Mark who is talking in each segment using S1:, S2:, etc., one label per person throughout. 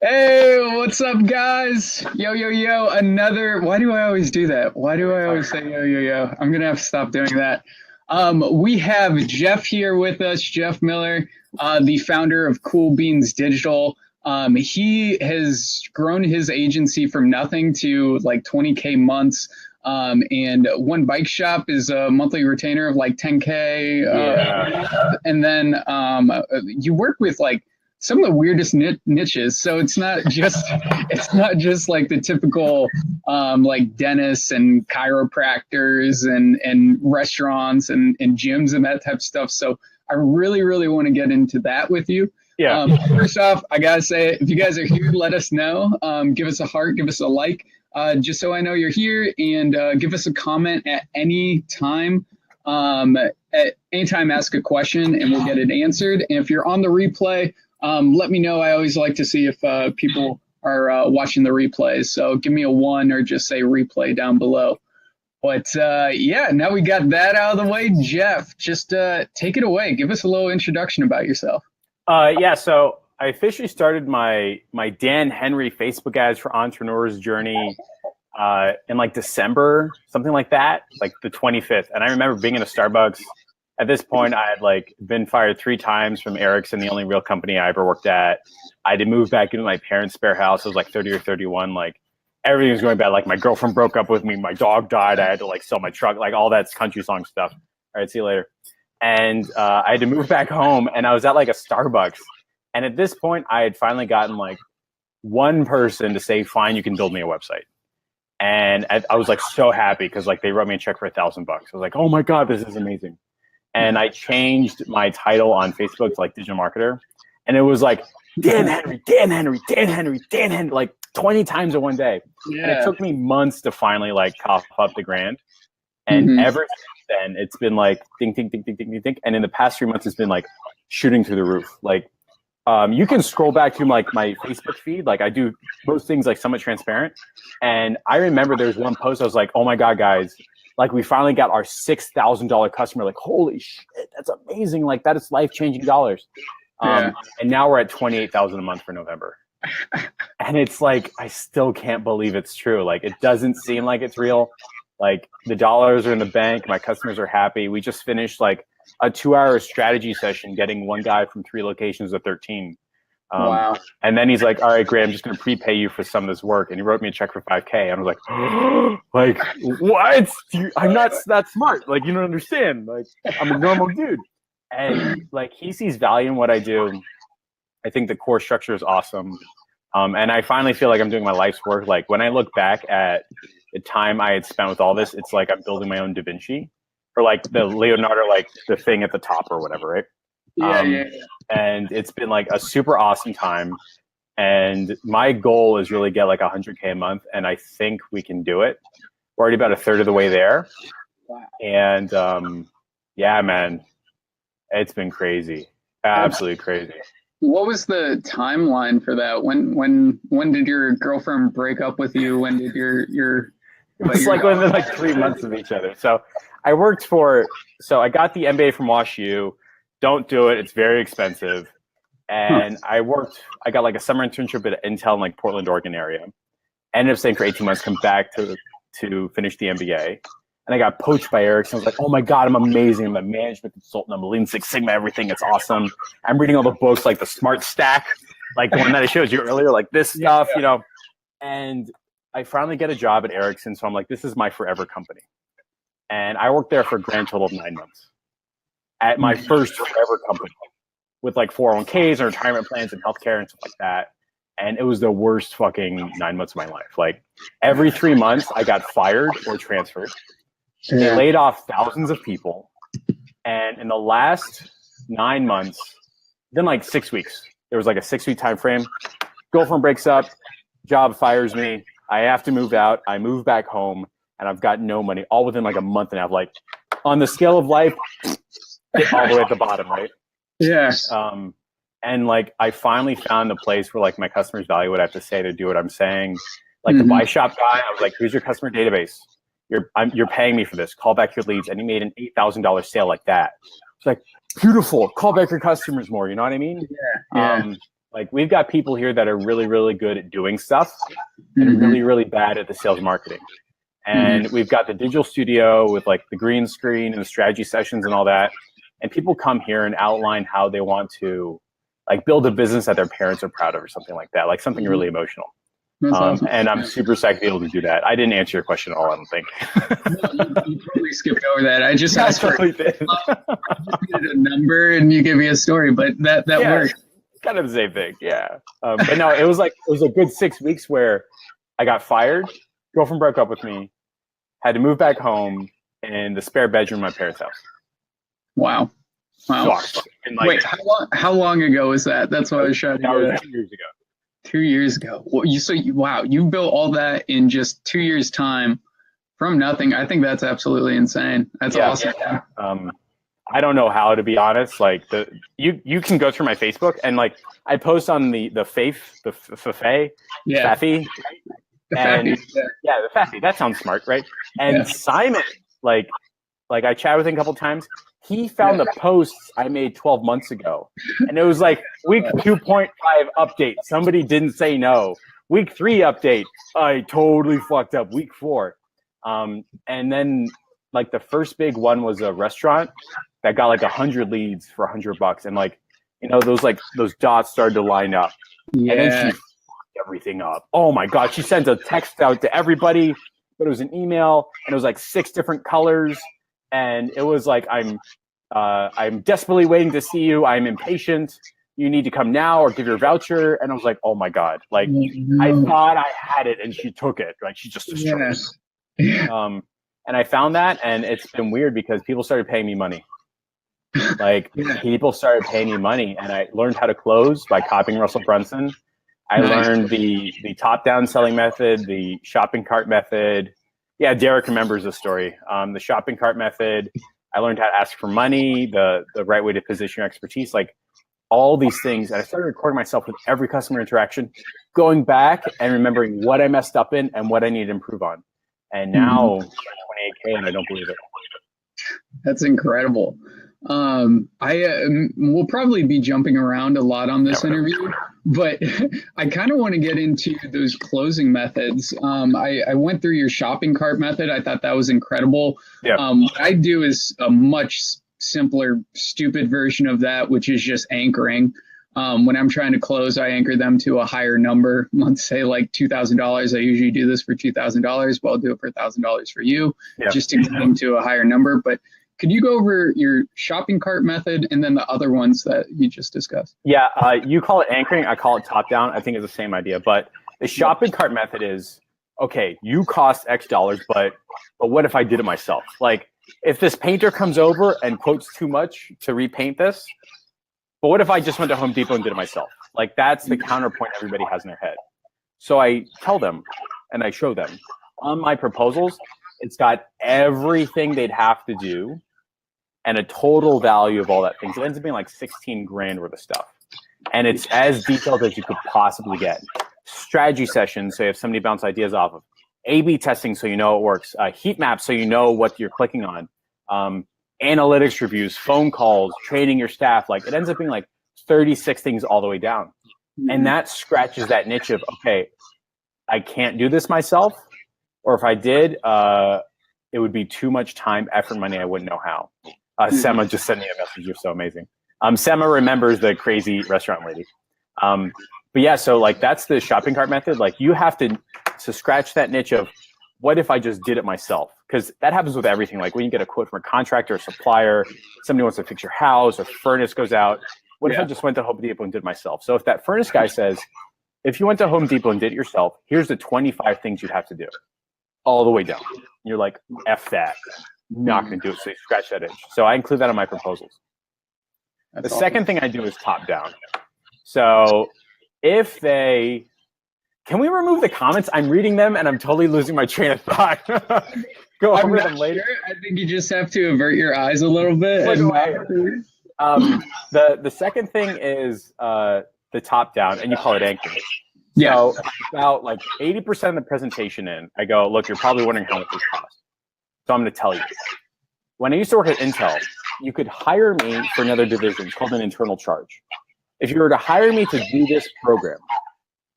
S1: Hey, what's up, guys? Yo, yo, yo, another. Why do I always do that? Why do I always say yo, yo, yo? I'm gonna have to stop doing that. We have Jeff here with us, Jeff Miller, the founder of Cool Beans Digital. He has grown his agency from nothing to like 20K months. And one bike shop is a monthly retainer of like 10K.
S2: Yeah.
S1: And then you work with like some of the weirdest niches. So it's not just like the typical like dentists and chiropractors and restaurants and gyms and that type of stuff. So I really, really want to get into that with you.
S2: Yeah.
S1: First off, I gotta say, if you guys are here, let us know. Give us a heart, give us a like, just so I know you're here, and give us a comment at any time. At any time, ask a question, and we'll get it answered. And if you're on the replay, let me know. I always like to see if people are watching the replays. So give me a one or just say replay down below. But yeah, now we got that out of the way. Jeff, just take it away. Give us a little introduction about yourself.
S2: Yeah. So I officially started my Dan Henry Facebook ads for entrepreneurs journey in like December, something like that, like the 25th. And I remember being in a Starbucks. At this point, I had like been fired 3 times from Ericsson, the only real company I ever worked at. I had to move back into my parents' spare house. I was like 30 or 31. Like everything was going bad. Like my girlfriend broke up with me. My dog died. I had to like sell my truck. Like all that country song stuff. All right, see you later. And I had to move back home, and I was at like a Starbucks. And at this point, I had finally gotten like one person to say, "Fine, you can build me a website." And I was like so happy because like they wrote me a check for $1,000. I was like, "Oh my god, this is amazing!" And I changed my title on Facebook to like digital marketer, and it was like Dan Henry, Dan Henry, Dan Henry, Dan Henry, like 20 times in one day. And it
S1: Yeah.
S2: took me months to finally like cough up the grand. And
S1: Mm-hmm.
S2: ever since then, it's been like ding, ding, ding, ding, ding, ding, ding. And in the past 3 months, it's been like shooting through the roof. Like, you can scroll back to like my Facebook feed. Like, I do most things like somewhat transparent. And I remember there was one post I was like, "Oh my god, guys! Like, we finally got our $6,000 customer. Like, holy shit, that's amazing! Like, that is life changing dollars."
S1: Yeah.
S2: And now we're at 28,000 a month for November. And it's like I still can't believe it's true. Like it doesn't seem like it's real. Like the dollars are in the bank, my customers are happy. We just finished like a 2-hour strategy session getting one guy from 3 locations to 13. um,
S1: Wow.
S2: and then he's like, "All right, Graham, I'm just going to prepay you for some of this work." And he wrote me a check for 5K. And I was like, like, what? I'm not that smart. Like, you don't understand. Like, I'm a normal dude. And like, he sees value in what I do. I think the core structure is awesome. And I finally feel like I'm doing my life's work. Like when I look back at the time I had spent with all this, it's like I'm building my own Da Vinci or like the Leonardo, like the thing at the top or whatever, right?
S1: Yeah, yeah,
S2: Um, and it's been like a super awesome time. And my goal is really get like 100K a month, and I think we can do it. We're already about a third of the way there,
S1: yeah.
S2: and yeah, man, it's been crazy,
S1: Wow.
S2: absolutely crazy.
S1: What was the timeline for that? When did your girlfriend break up with you? When did your
S2: It
S1: but
S2: was
S1: your
S2: like within like 3 months of each other. So I worked for, so I got the MBA from WashU. Don't do it. It's very expensive.
S1: huh.
S2: And I got like a summer internship at Intel in like Portland, Oregon area. Ended up staying for 18 months, come back to finish the MBA. And I got poached by Ericsson. I was like, "Oh my God, I'm amazing. I'm a management consultant. I'm a Lean Six Sigma, everything. It's awesome." I'm reading all the books like the Smart Stack, like the one that I showed you earlier, like this stuff, you know. And I finally get a job at Ericsson. So I'm like, this is my forever company. And I worked there for a grand total of 9 months at my first forever company with like 401ks and retirement plans and healthcare and stuff like that. And it was the worst fucking 9 months of my life. Like every 3 months, I got fired or transferred. They
S1: Yeah.
S2: laid off thousands of people. And in the last 9 months, then like 6 weeks, there was like a 6 week time frame. Girlfriend breaks up, job fires me. I have to move out. I move back home, and I've got no money. All within like a month and a half. Like on the scale of life, all the way at the bottom, right?
S1: Yeah.
S2: Um, and like I finally found the place where like my customers value what I have to say to do what I'm saying. Like the buy
S1: Mm-hmm.
S2: shop guy, I was like, "Here's your customer database. You're paying me for this. Call back your leads." And he made an $8,000 sale like that. It's like beautiful. Call back your customers more. You know what I mean?
S1: Yeah.
S2: Um, Like we've got people here that are really, really good at doing stuff and really, really bad at the sales marketing. And we've got the digital studio with like the green screen and the strategy sessions and all that. And people come here and outline how they want to like build a business that their parents are proud of or something like that, like something really emotional. Awesome. And I'm super psyched to be able to do that. I didn't answer your question at all, I don't think.
S1: No, you totally skipped over that. I just asked for
S2: totally
S1: I just needed a number and you give me a story, but that worked.
S2: Kind of the same thing, yeah. But no, it was a good 6 weeks where I got fired, girlfriend broke up with me, had to move back home in the spare bedroom of my parents' house.
S1: Wow.
S2: Sucks. And like,
S1: wait, how long ago was that? That's what I was trying to
S2: That was 2 years ago.
S1: 2 years ago. Well, you built all that in just 2 years' time from nothing. I think that's absolutely insane. That's awesome.
S2: Yeah. I don't know how, to be honest. Like you can go through my Facebook and like I post on the Faith, the Fafe, Faffy, and the Faffy. That sounds smart, right? And Simon, like I chatted with him a couple times. He found the posts I made 12 months ago. And it was like week 2.5 update. Somebody didn't say no. Week 3 update. I totally fucked up. Week 4. And then like the first big one was a restaurant that got like 100 leads for $100. And like, you know, those dots started to line up. Yeah. And then she fucked everything up. Oh my God. She sent a text out to everybody, but it was an email and it was like 6 different colors. And it was like, I'm desperately waiting to see you. I'm impatient. You need to come now or give your voucher. And I was like, oh my God. Like I thought I had it and she took it. Like she just destroyed it. And I found that, and it's been weird because people started paying me money. Like people started paying me money, and I learned how to close by copying Russell Brunson. I learned the top-down selling method, the shopping cart method. Yeah, Derek remembers the story. The shopping cart method. I learned how to ask for money, the right way to position your expertise, like all these things. And I started recording myself with every customer interaction, going back and remembering what I messed up in and what I need to improve on. And now 28K, and I don't believe it.
S1: That's incredible. We'll probably be jumping around a lot on this interview, but I kind of want to get into those closing methods. I went through your shopping cart method. I thought that was incredible. Yeah. What I do is a much simpler, stupid version of that, which is just anchoring. When I'm trying to close, I anchor them to a higher number. Let's say like $2,000. I usually do this for $2,000, but I'll do it for $1,000 for you, just to get them to a higher number. But could you go over your shopping cart method and then the other ones that you just discussed? Yeah,
S2: you call it anchoring. I call it top down. I think it's the same idea. But the shopping cart method is, okay, you cost X dollars, but what if I did it myself? Like if this painter comes over and quotes too much to repaint this, but what if I just went to Home Depot and did it myself? Like that's the counterpoint everybody has in their head. So I tell them and I show them on my proposals, it's got everything they'd have to do and a total value of all that things. It ends up being like 16 grand worth of stuff. And it's as detailed as you could possibly get. Strategy sessions, so you have somebody bounce ideas off of. A/B testing, so you know it works. Heat maps, so you know what you're clicking on. Analytics reviews, phone calls, training your staff. Like it ends up being like 36 things all the way down. And that scratches that niche of, okay, I can't do this myself. Or if I did, it would be too much time, effort, money. I wouldn't know how. Sema just sent me a message. You're so amazing. Sema remembers the crazy restaurant lady. But yeah, so like that's the shopping cart method. Like you have to scratch that niche of what if I just did it myself? Because that happens with everything. Like when you get a quote from a contractor or supplier, somebody wants to fix your house, a furnace goes out. What if I just went to Home Depot and did it myself? So if that furnace guy says, if you went to Home Depot and did it yourself, here's the 25 things you'd have to do all the way down. And you're like, F that. I'm not going to do it. So you scratch that itch. So I include that in my proposals. That's awesome. Second thing I do is top down. So if they, can we remove the comments? I'm reading them and I'm totally losing my train of thought. Go over them later.
S1: Sure. I think you just have to avert your eyes a little bit.
S2: The second thing is the top down, and you call it anchoring. Yeah. So about like 80% of the presentation in, I go, look, you're probably wondering how much this costs. So I'm going to tell you. When I used to work at Intel, you could hire me for another division. It's called an internal charge. If you were to hire me to do this program,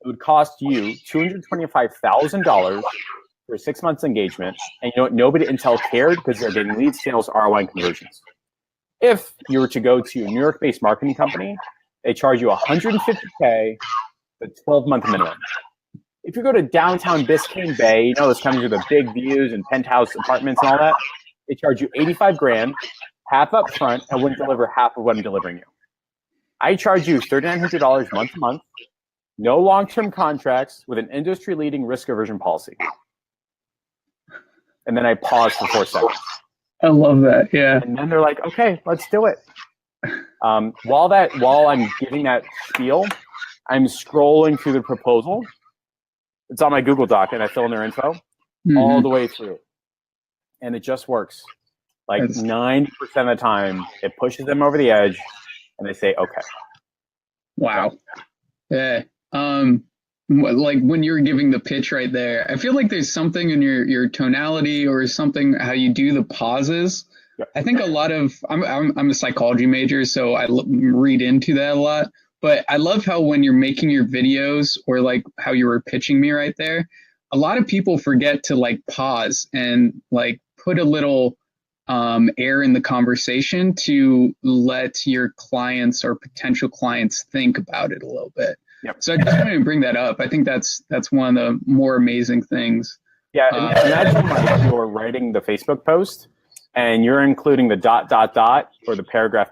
S2: it would cost you $225,000 for a 6 months engagement. And you know what? Nobody at Intel cared because they're getting lead sales, ROI, and conversions. If you were to go to a New York-based marketing company, they charge you $150K, the 12-month minimum. If you go to downtown Biscayne Bay, you know those companies with the big views and penthouse apartments and all that, they charge you 85 grand, half up front, and wouldn't deliver half of what I'm delivering you. I charge you $3,900 month to month, no long-term contracts, with an industry-leading risk aversion policy. And then I pause for 4 seconds.
S1: I love that. Yeah.
S2: And then they're like, okay, let's do it. While I'm giving that spiel, I'm scrolling through the proposal. It's on my Google Doc, and I fill in their info all the way through. And it just works. Like 90% of the time, it pushes them over the edge, and they say, okay.
S1: Wow. Yeah. Like when you're giving the pitch right there, I feel like there's something in your tonality or something, how you do the pauses.
S2: Yep.
S1: I think a lot of, I'm a psychology major, so I read into that a lot. But I love how when you're making your videos, or like how you were pitching me right there, a lot of people forget to like pause and like put a little air in the conversation to let your clients or potential clients think about it a little bit.
S2: Yep.
S1: So I just wanted to bring that up. I think that's one of the more amazing things.
S2: Yeah, imagine like you're writing the Facebook post and you're including the ... or the paragraph.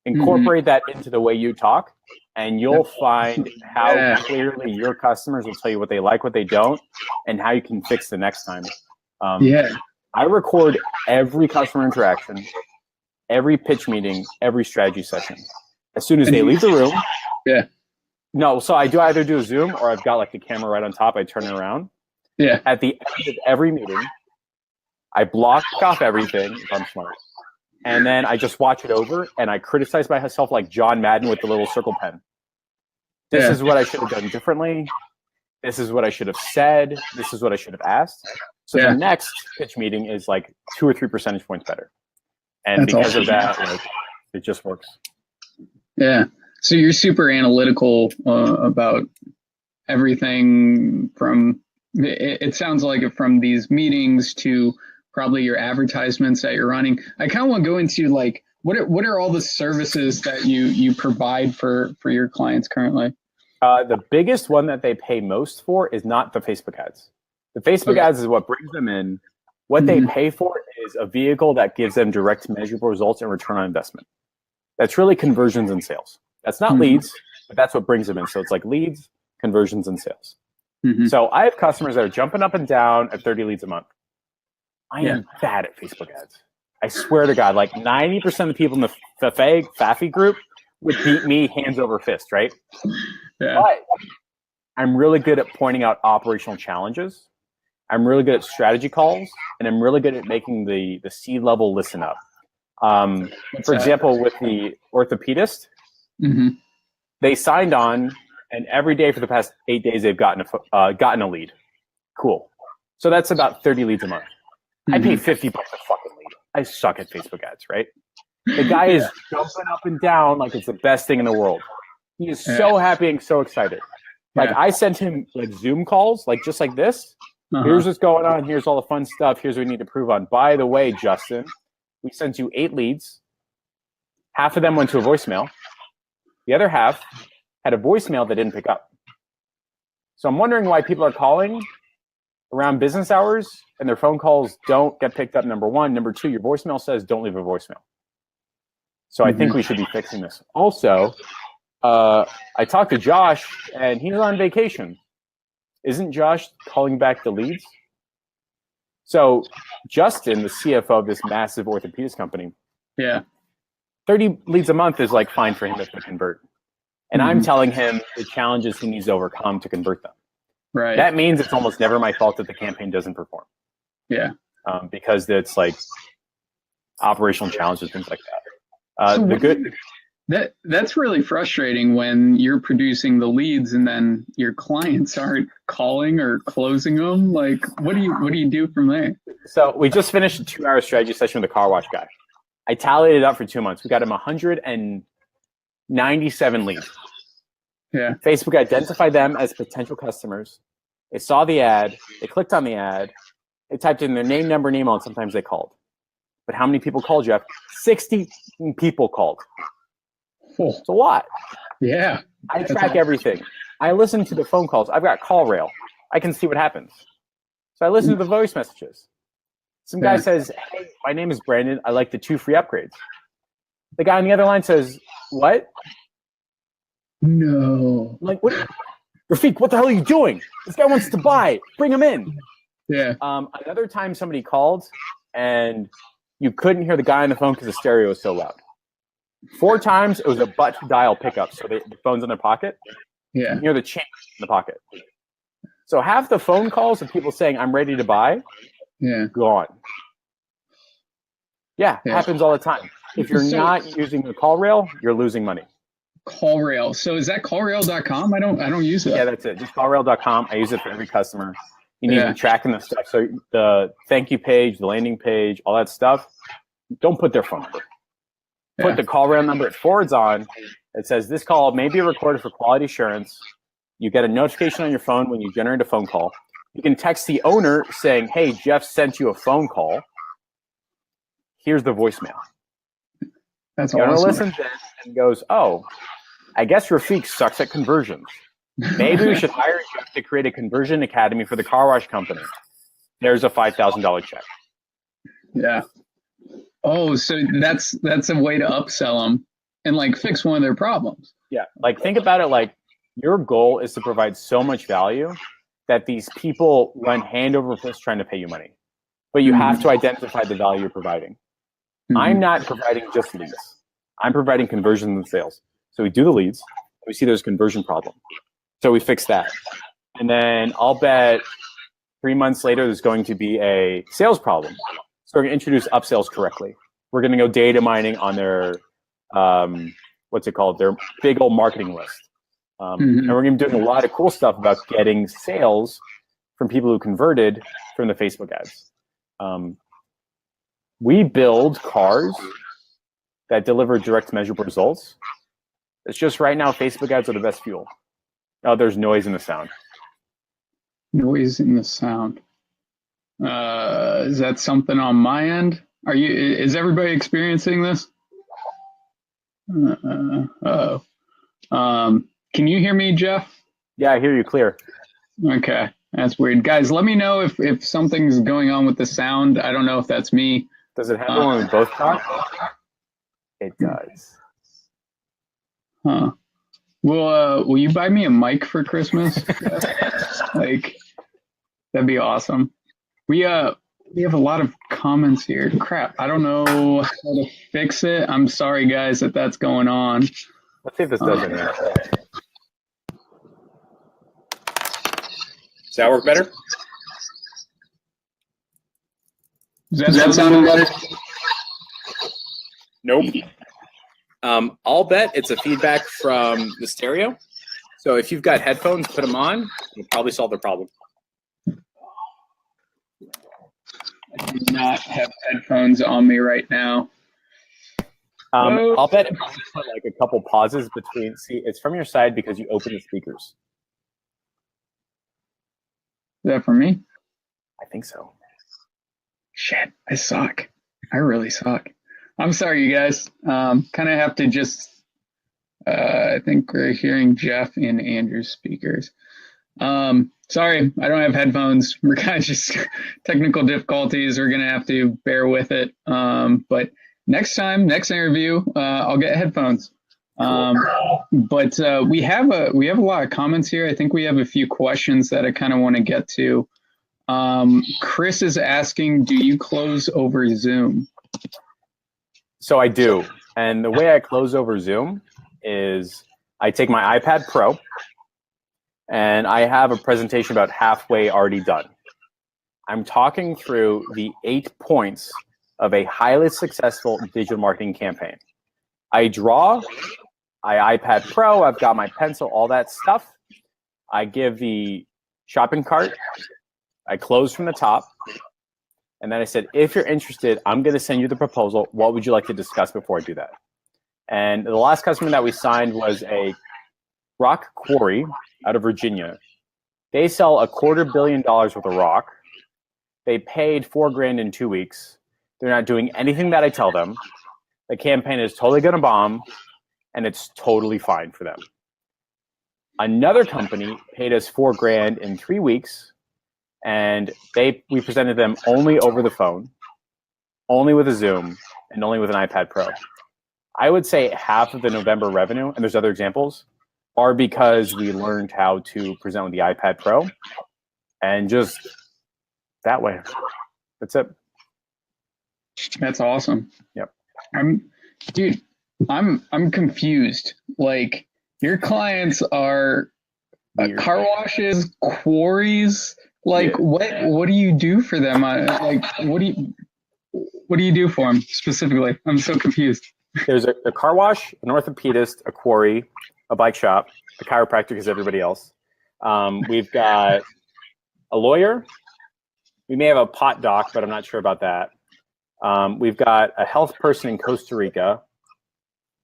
S2: Incorporate that into the way you talk, and you'll find how clearly your customers will tell you what they like, what they don't, and how you can fix the next time. I record every customer interaction, every pitch meeting, every strategy session. As soon as they leave the room.
S1: Yeah.
S2: No, so I do either do a Zoom, or I've got like the camera right on top. I turn it around.
S1: Yeah.
S2: At the end of every meeting, I block off everything if I'm smart. And then I just watch it over, and I criticize myself like John Madden with the little circle pen. This is what I should have done differently. This is what I should have said. This is what I should have asked. So the next pitch meeting is like 2 or 3 percentage points better. And that's because awesome. Of that, like, it just works.
S1: Yeah. So you're super analytical about everything from, it sounds like it, from these meetings to probably your advertisements that you're running. I kind of want to go into like, what are all the services that you provide for your clients currently?
S2: The biggest one that they pay most for is not the Facebook ads. The Facebook ads is what brings them in. What they pay for is a vehicle that gives them direct measurable results and return on investment. That's really conversions and sales. That's not leads, but that's what brings them in. So it's like leads, conversions, and sales. So I have customers that are jumping up and down at 30 leads a month. I am bad at Facebook ads. I swear to God, like 90% of the people in the FAFI group would beat me hands over fist, right? Yeah. But I'm really good at pointing out operational challenges. I'm really good at strategy calls, and I'm really good at making the C-level listen up. For example, with the orthopedist, they signed on, and every day for the past 8 days, they've gotten a lead. Cool. So that's about 30 leads a month. I pay $50 a fucking lead. I suck at Facebook ads, right? The guy is jumping up and down like it's the best thing in the world. He is so happy and so excited. Like I sent him like Zoom calls, like just like this. Here's what's going on. Here's all the fun stuff. Here's what we need to prove on. By the way, Justin, we sent you 8 leads. Half of them went to a voicemail. The other half had a voicemail that didn't pick up. So I'm wondering why people are calling around business hours and their phone calls don't get picked up, number one. Number two, your voicemail says don't leave a voicemail. So I think we should be fixing this. Also, I talked to Josh, and he's on vacation. Isn't Josh calling back the leads? So Justin, the CFO of this massive orthopedics company, 30 leads a month is like fine for him to convert. And I'm telling him the challenges he needs to overcome to convert them.
S1: Right.
S2: That means it's almost never my fault that the campaign doesn't perform. Yeah. Because it's like operational challenges, things like that.
S1: That's really frustrating when you're producing the leads and then your clients aren't calling or closing them. Like, what do you do from there?
S2: So we just finished a 2-hour strategy session with a car wash guy. I tallied it up for 2 months. We got him 97 leads.
S1: Yeah.
S2: Facebook identified them as potential customers. They saw the ad. They clicked on the ad. They typed in their name, number, and email, and sometimes they called. But how many people called, Jeff? 60 people called.
S1: Oh,
S2: It's a lot.
S1: yeah.
S2: I track everything. I listen to the phone calls. I've got CallRail. I can see what happens. So I listen to the voice messages. Some guy says, hey, my name is Brandon. I like the 2 free upgrades. The guy on the other line says, what?
S1: No.
S2: I'm like, what? Rafiq, what the hell are you doing? This guy wants to buy. Bring him in.
S1: Yeah.
S2: Another time somebody called and you couldn't hear the guy on the phone because the stereo was so loud. 4 times it was a butt dial pickup. So the phone's in their pocket.
S1: Yeah.
S2: You hear the change in the pocket. So half the phone calls of people saying, I'm ready to buy, gone. Yeah, happens all the time. If you're not using the CallRail, you're losing money.
S1: CallRail. So is that callrail.com? I don't use that.
S2: Yeah, that's it. Just callrail.com. I use it for every customer. You need to be tracking the stuff. So the thank you page, the landing page, all that stuff, don't put their phone number. Put the CallRail number it forwards on. It says this call may be recorded for quality assurance. You get a notification on your phone when you generate a phone call. You can text the owner saying, hey, Jeff sent you a phone call. Here's the voicemail.
S1: That's
S2: the owner
S1: awesome.
S2: listens in and goes, oh, I guess Rafiq sucks at conversions. Maybe we should hire Jeff to create a conversion academy for the car wash company. There's a $5,000 check.
S1: Yeah. Oh, so that's a way to upsell them and like fix one of their problems.
S2: Yeah. Like think about it like your goal is to provide so much value that these people run hand over fist trying to pay you money. But you have to identify the value you're providing. I'm not providing just leads. I'm providing conversions and sales. So we do the leads. We see there's a conversion problem. So we fix that. And then I'll bet 3 months later, there's going to be a sales problem. So we're going to introduce upsells correctly. We're going to go data mining on their, what's it called? Their big old marketing list. And we're going to be doing a lot of cool stuff about getting sales from people who converted from the Facebook ads. We build cars that deliver direct measurable results. It's just right now, Facebook ads are the best fuel. Oh, there's noise in the sound.
S1: Noise in the sound. Is that something on my end? Is everybody experiencing this? Can you hear me, Jeff?
S2: Yeah, I hear you clear.
S1: Okay, that's weird. Guys, let me know if something's going on with the sound. I don't know if that's me.
S2: Does it happen when we both talk? It does.
S1: Huh. Will you buy me a mic for Christmas? Like, that'd be awesome. We have a lot of comments here. Crap, I don't know how to fix it. I'm sorry, guys, that's going on.
S2: Let's see if this does anything. Does that work better?
S1: Does that sound better?
S2: Nope. I'll bet it's a feedback from the stereo. So if you've got headphones, put them on. You'll probably solve the problem.
S1: I do not have headphones on me right now.
S2: I'll bet it probably put like a couple pauses between. See, it's from your side because you open the speakers.
S1: Is that for me?
S2: I think so.
S1: Shit, I suck. I really suck. I'm sorry, you guys. Kind of have to just, I think we're hearing Jeff and Andrew's speakers. Sorry, I don't have headphones. We're kind of just technical difficulties. We're going to have to bear with it. But next interview, I'll get headphones. But we have a lot of comments here. I think we have a few questions that I kind of want to get to. Chris is asking, do you close over Zoom?
S2: So I do. And the way I close over Zoom is I take my iPad Pro and I have a presentation about halfway already done. I'm talking through the 8 points of a highly successful digital marketing campaign. I draw, I iPad Pro, I've got my pencil, all that stuff. I give the shopping cart, I close from the top, and then I said, if you're interested, I'm going to send you the proposal. What would you like to discuss before I do that? And the last customer that we signed was a rock quarry out of Virginia. They sell $250 million worth of rock. They paid $4,000 in 2 weeks. They're not doing anything that I tell them. The campaign is totally going to bomb, and it's totally fine for them. Another company paid us $4,000 in 3 weeks, and we presented them only over the phone, only with a Zoom, and only with an iPad Pro. I would say half of the November revenue, and there's other examples, are because we learned how to present with the iPad Pro, and just that way. That's it.
S1: That's awesome.
S2: Yep.
S1: I'm confused. Like, your clients are car washes, quarries. Like, yeah. What do you do for them? What do you do for them specifically? I'm so confused.
S2: There's a car wash, an orthopedist, a quarry, a bike shop, a chiropractor is everybody else. We've got a lawyer. We may have a pot doc, but I'm not sure about that. We've got a health person in Costa Rica.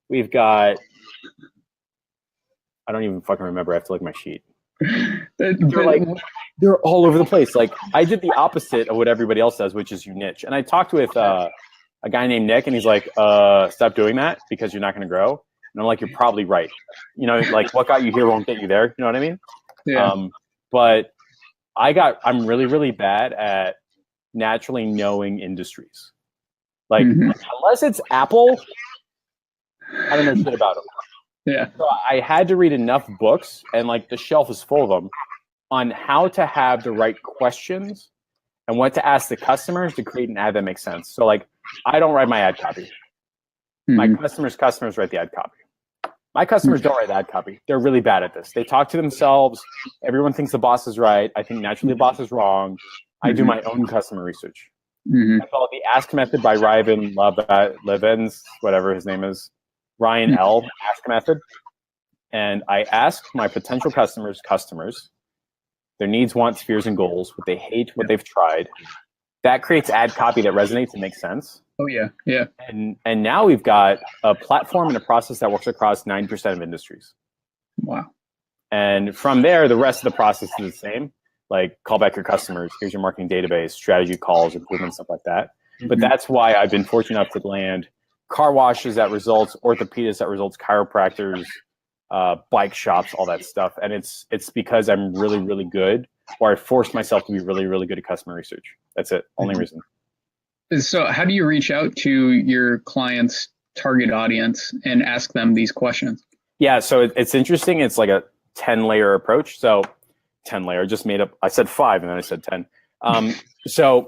S2: We've got, I don't even fucking remember. I have to look at my sheet. They're all over the place. Like, I did the opposite of what everybody else does, which is you niche. And I talked with a guy named Nick, and he's like, stop doing that because you're not going to grow. And I'm like, you're probably right. You know, like, what got you here won't get you there. You know what I mean?
S1: Yeah.
S2: But I'm really, really bad at naturally knowing industries. Like, unless it's Apple, I don't know shit about them.
S1: Yeah.
S2: So I had to read enough books, and like the shelf is full of them, on how to have the right questions and what to ask the customers to create an ad that makes sense. So like, I don't write my ad copy. My customers write the ad copy. My customers don't write the ad copy. They're really bad at this. They talk to themselves. Everyone thinks the boss is right. I think naturally the boss is wrong. I do my own customer research. I call it the Ask Method by Ryan Levens, whatever his name is. Ryan L. Ask Method. And I ask my potential customers, their needs, wants, fears, and goals, what they hate, what they've tried. That creates ad copy that resonates and makes sense.
S1: Oh, yeah, yeah.
S2: And now we've got a platform and a process that works across 90% of industries.
S1: Wow.
S2: And from there, the rest of the process is the same. Like, call back your customers. Here's your marketing database, strategy calls, improvements, stuff like that. But that's why I've been fortunate enough to land car washes that results, orthopedists that results, chiropractors, bike shops, all that stuff. And it's because I'm really, really good, or I forced myself to be really, really good at customer research. That's it. Only reason.
S1: So how do you reach out to your clients' target audience and ask them these questions?
S2: Yeah, so it's interesting. It's like a 10-layer approach. So 10-layer, just made up. I said 5 and then I said 10. So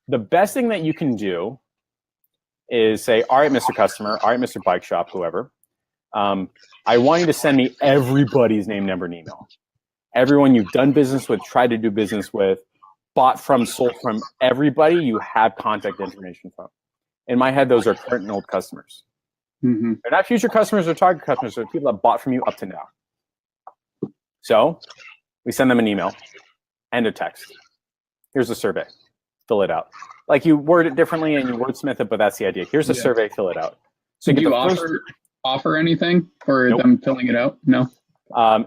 S2: the best thing that you can do is say, all right, Mr. Customer, all right, Mr. Bike Shop, whoever, I want you to send me everybody's name, number, and email. Everyone you've done business with, tried to do business with, bought from, sold from, everybody you have contact information from. In my head, those are current and old customers. They're not future customers or target customers. They're people that bought from you up to now. So we send them an email and a text. Here's a survey. Fill it out. Like, you word it differently and you wordsmith it, but that's the idea. Here's a survey. Fill it out. So
S1: do you offer anything for them filling it out? No.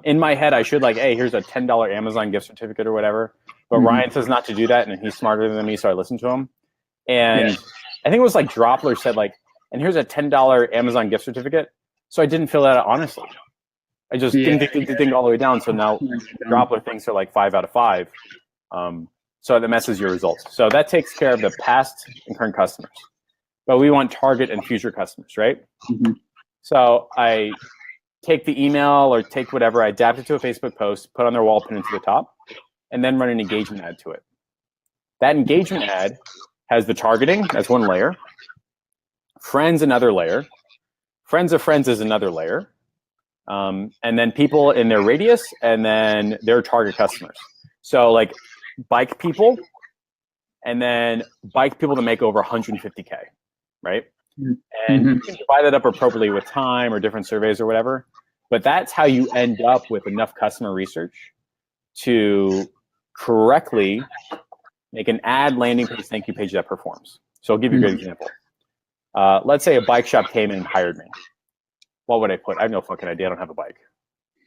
S2: In my head, I should, like, hey, here's a $10 Amazon gift certificate or whatever. But Ryan says not to do that, and he's smarter than me, so I listen to him. And I think it was like Droppler said, like, and here's a $10 Amazon gift certificate. So I didn't fill that out honestly. I just ding all the way down. So now Droppler thinks are like 5 out of 5. So that messes your results. So that takes care of the past and current customers. But we want target and future customers, right? So I take the email or take whatever, I adapt it to a Facebook post, put on their wall, pin it to the top, and then run an engagement ad to it. That engagement ad has the targeting, that's one layer. Friends, another layer. Friends of friends is another layer. And then people in their radius, and then their target customers. So like bike people, and then bike people that make over 150K, right? And you can divide that up appropriately with time or different surveys or whatever. But that's how you end up with enough customer research to correctly make an ad landing page, thank you page that performs. So I'll give you a good example. Let's say a bike shop came in and hired me. what would I put? I have no fucking idea. I don't have a bike.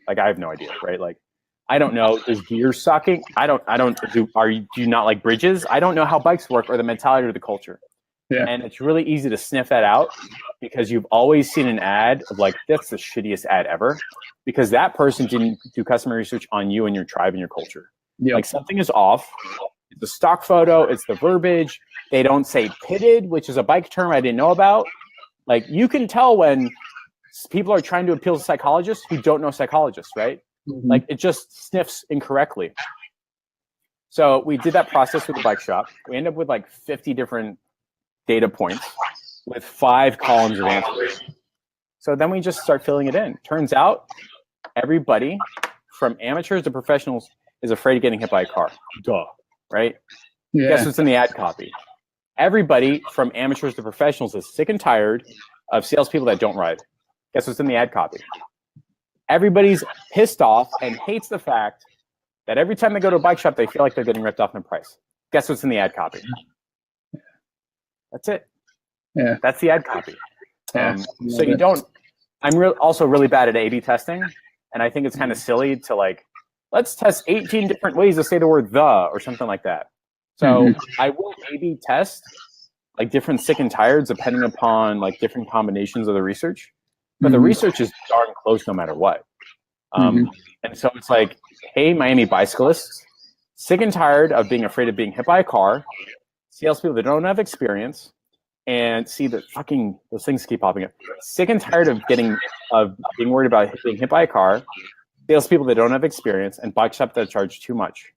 S2: Like, I have no idea, right? Like, I don't know. Does gear sucking? Do you not like bridges? I don't know how bikes work or the mentality or the culture.
S1: Yeah.
S2: And it's really easy to sniff that out because you've always seen an ad of like, that's the shittiest ad ever, because that person didn't do customer research on you and your tribe and your culture.
S1: Yep.
S2: Like, something is off. It's the stock photo. It's the verbiage. They don't say pitted, which is a bike term I didn't know about. Like, you can tell when people are trying to appeal to psychologists who don't know psychologists, right?
S1: Mm-hmm.
S2: Like, it just sniffs incorrectly. So we did that process with the bike shop. We ended up with like 50 different data points with 5 columns of answers. So then we just start filling it in. Turns out everybody from amateurs to professionals is afraid of getting hit by a car. Duh, right?
S1: Yeah.
S2: Guess what's in the ad copy? Everybody from amateurs to professionals is sick and tired of salespeople that don't ride. Guess what's in the ad copy? Everybody's pissed off and hates the fact that every time they go to a bike shop, they feel like they're getting ripped off in price. Guess what's in the ad copy? That's it.
S1: Yeah.
S2: That's the ad copy.
S1: Yeah.
S2: So you don't. I'm also really bad at A/B testing, and I think it's kind of silly to like, let's test 18 different ways to say the word "the" or something like that. So I will A/B test like different sick and tireds depending upon like different combinations of the research, but the research is darn close no matter what. And so it's like, hey, Miami bicyclists, sick and tired of being afraid of being hit by a car, salespeople that don't have experience, and see that fucking those things keep popping up. Sick and tired of being worried about being hit by a car, salespeople that don't have experience, and bike shop that charge too much.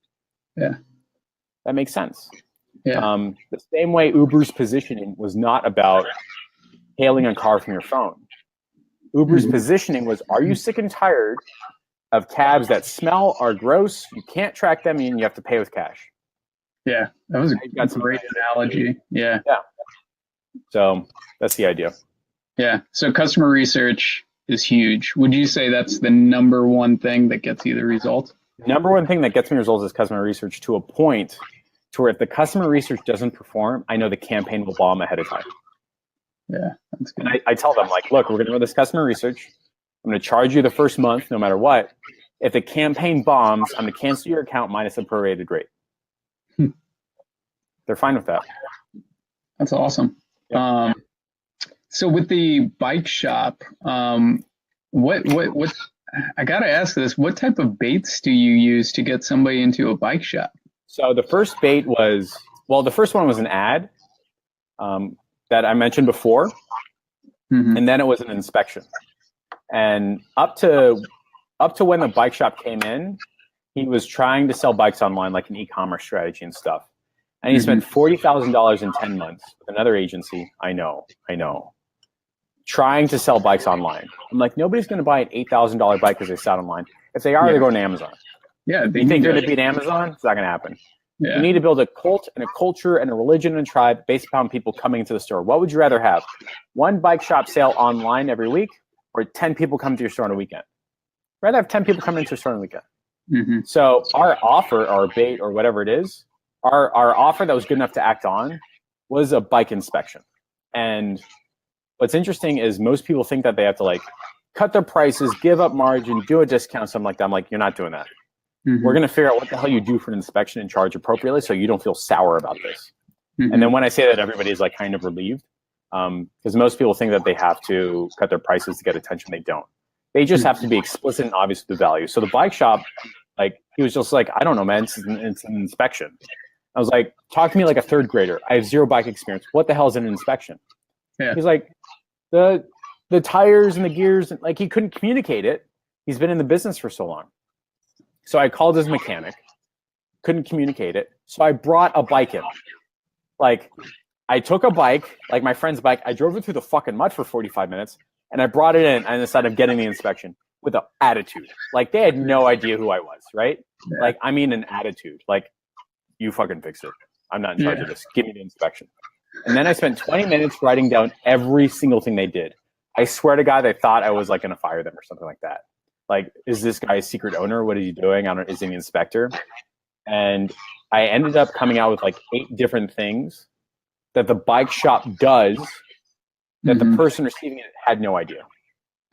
S1: Yeah,
S2: that makes sense.
S1: Yeah.
S2: The same way Uber's positioning was not about hailing a car from your phone. Uber's positioning was, are you sick and tired of cabs that smell, are gross, you can't track them, and you have to pay with cash?
S1: Yeah, that was a great analogy. Yeah.
S2: Yeah. So that's the idea.
S1: Yeah. So customer research is huge. Would you say that's the number one thing that gets you the result?
S2: Number one thing that gets me results is customer research, to a point to where if the customer research doesn't perform, I know the campaign will bomb ahead of time.
S1: Yeah, that's good.
S2: And I tell them, like, look, we're going to run this customer research. I'm going to charge you the first month, no matter what. If the campaign bombs, I'm going to cancel your account minus a prorated rate. They're fine with that.
S1: That's awesome. Yeah. So with the bike shop, what I got to ask this, what type of baits do you use to get somebody into a bike shop?
S2: So the first bait was, the first one was an ad that I mentioned before. And then it was an inspection. And up to when the bike shop came in, he was trying to sell bikes online, like an e-commerce strategy and stuff. And he spent $40,000 in 10 months with another agency. I know. Trying to sell bikes online. I'm like, nobody's going to buy an $8,000 bike because they sell online. If they are, they're going to Amazon.
S1: Yeah.
S2: You think they're going to beat Amazon? It's not going to happen.
S1: Yeah.
S2: You need to build a cult and a culture and a religion and a tribe based upon people coming into the store. What would you rather have? One bike shop sale online every week, or 10 people come to your store on a weekend? I'd rather have 10 people come into your store on a weekend. So our offer, our bait, or whatever it is, our offer that was good enough to act on was a bike inspection. And what's interesting is most people think that they have to like cut their prices, give up margin, do a discount, something like that. I'm like, you're not doing that. We're going to figure out what the hell you do for an inspection and charge appropriately so you don't feel sour about this. And then when I say that, everybody's like kind of relieved, because most people think that they have to cut their prices to get attention. They don't. They just have to be explicit and obvious with the value. So the bike shop, like, he was just like, I don't know, man, it's an inspection. I was like, talk to me like a third grader. I have zero bike experience. What the hell is an inspection?
S1: Yeah.
S2: He's like, the tires and the gears, like, he couldn't communicate it. He's been in the business for so long. So I called his mechanic, couldn't communicate it. So I brought a bike in. Like, I took a bike, like my friend's bike, I drove it through the fucking mud for 45 minutes, and I brought it in and instead of getting the inspection with an attitude. Like, they had no idea who I was, right? Yeah. Like, I mean, an attitude. Like, you fucking fix it. I'm not in charge of this. Give me the inspection. And then I spent 20 minutes writing down every single thing they did. I swear to God, they thought I was like going to fire them or something like that. Like, is this guy a secret owner? What is he doing? Is he an inspector? And I ended up coming out with like 8 different things that the bike shop does that the person receiving it had no idea.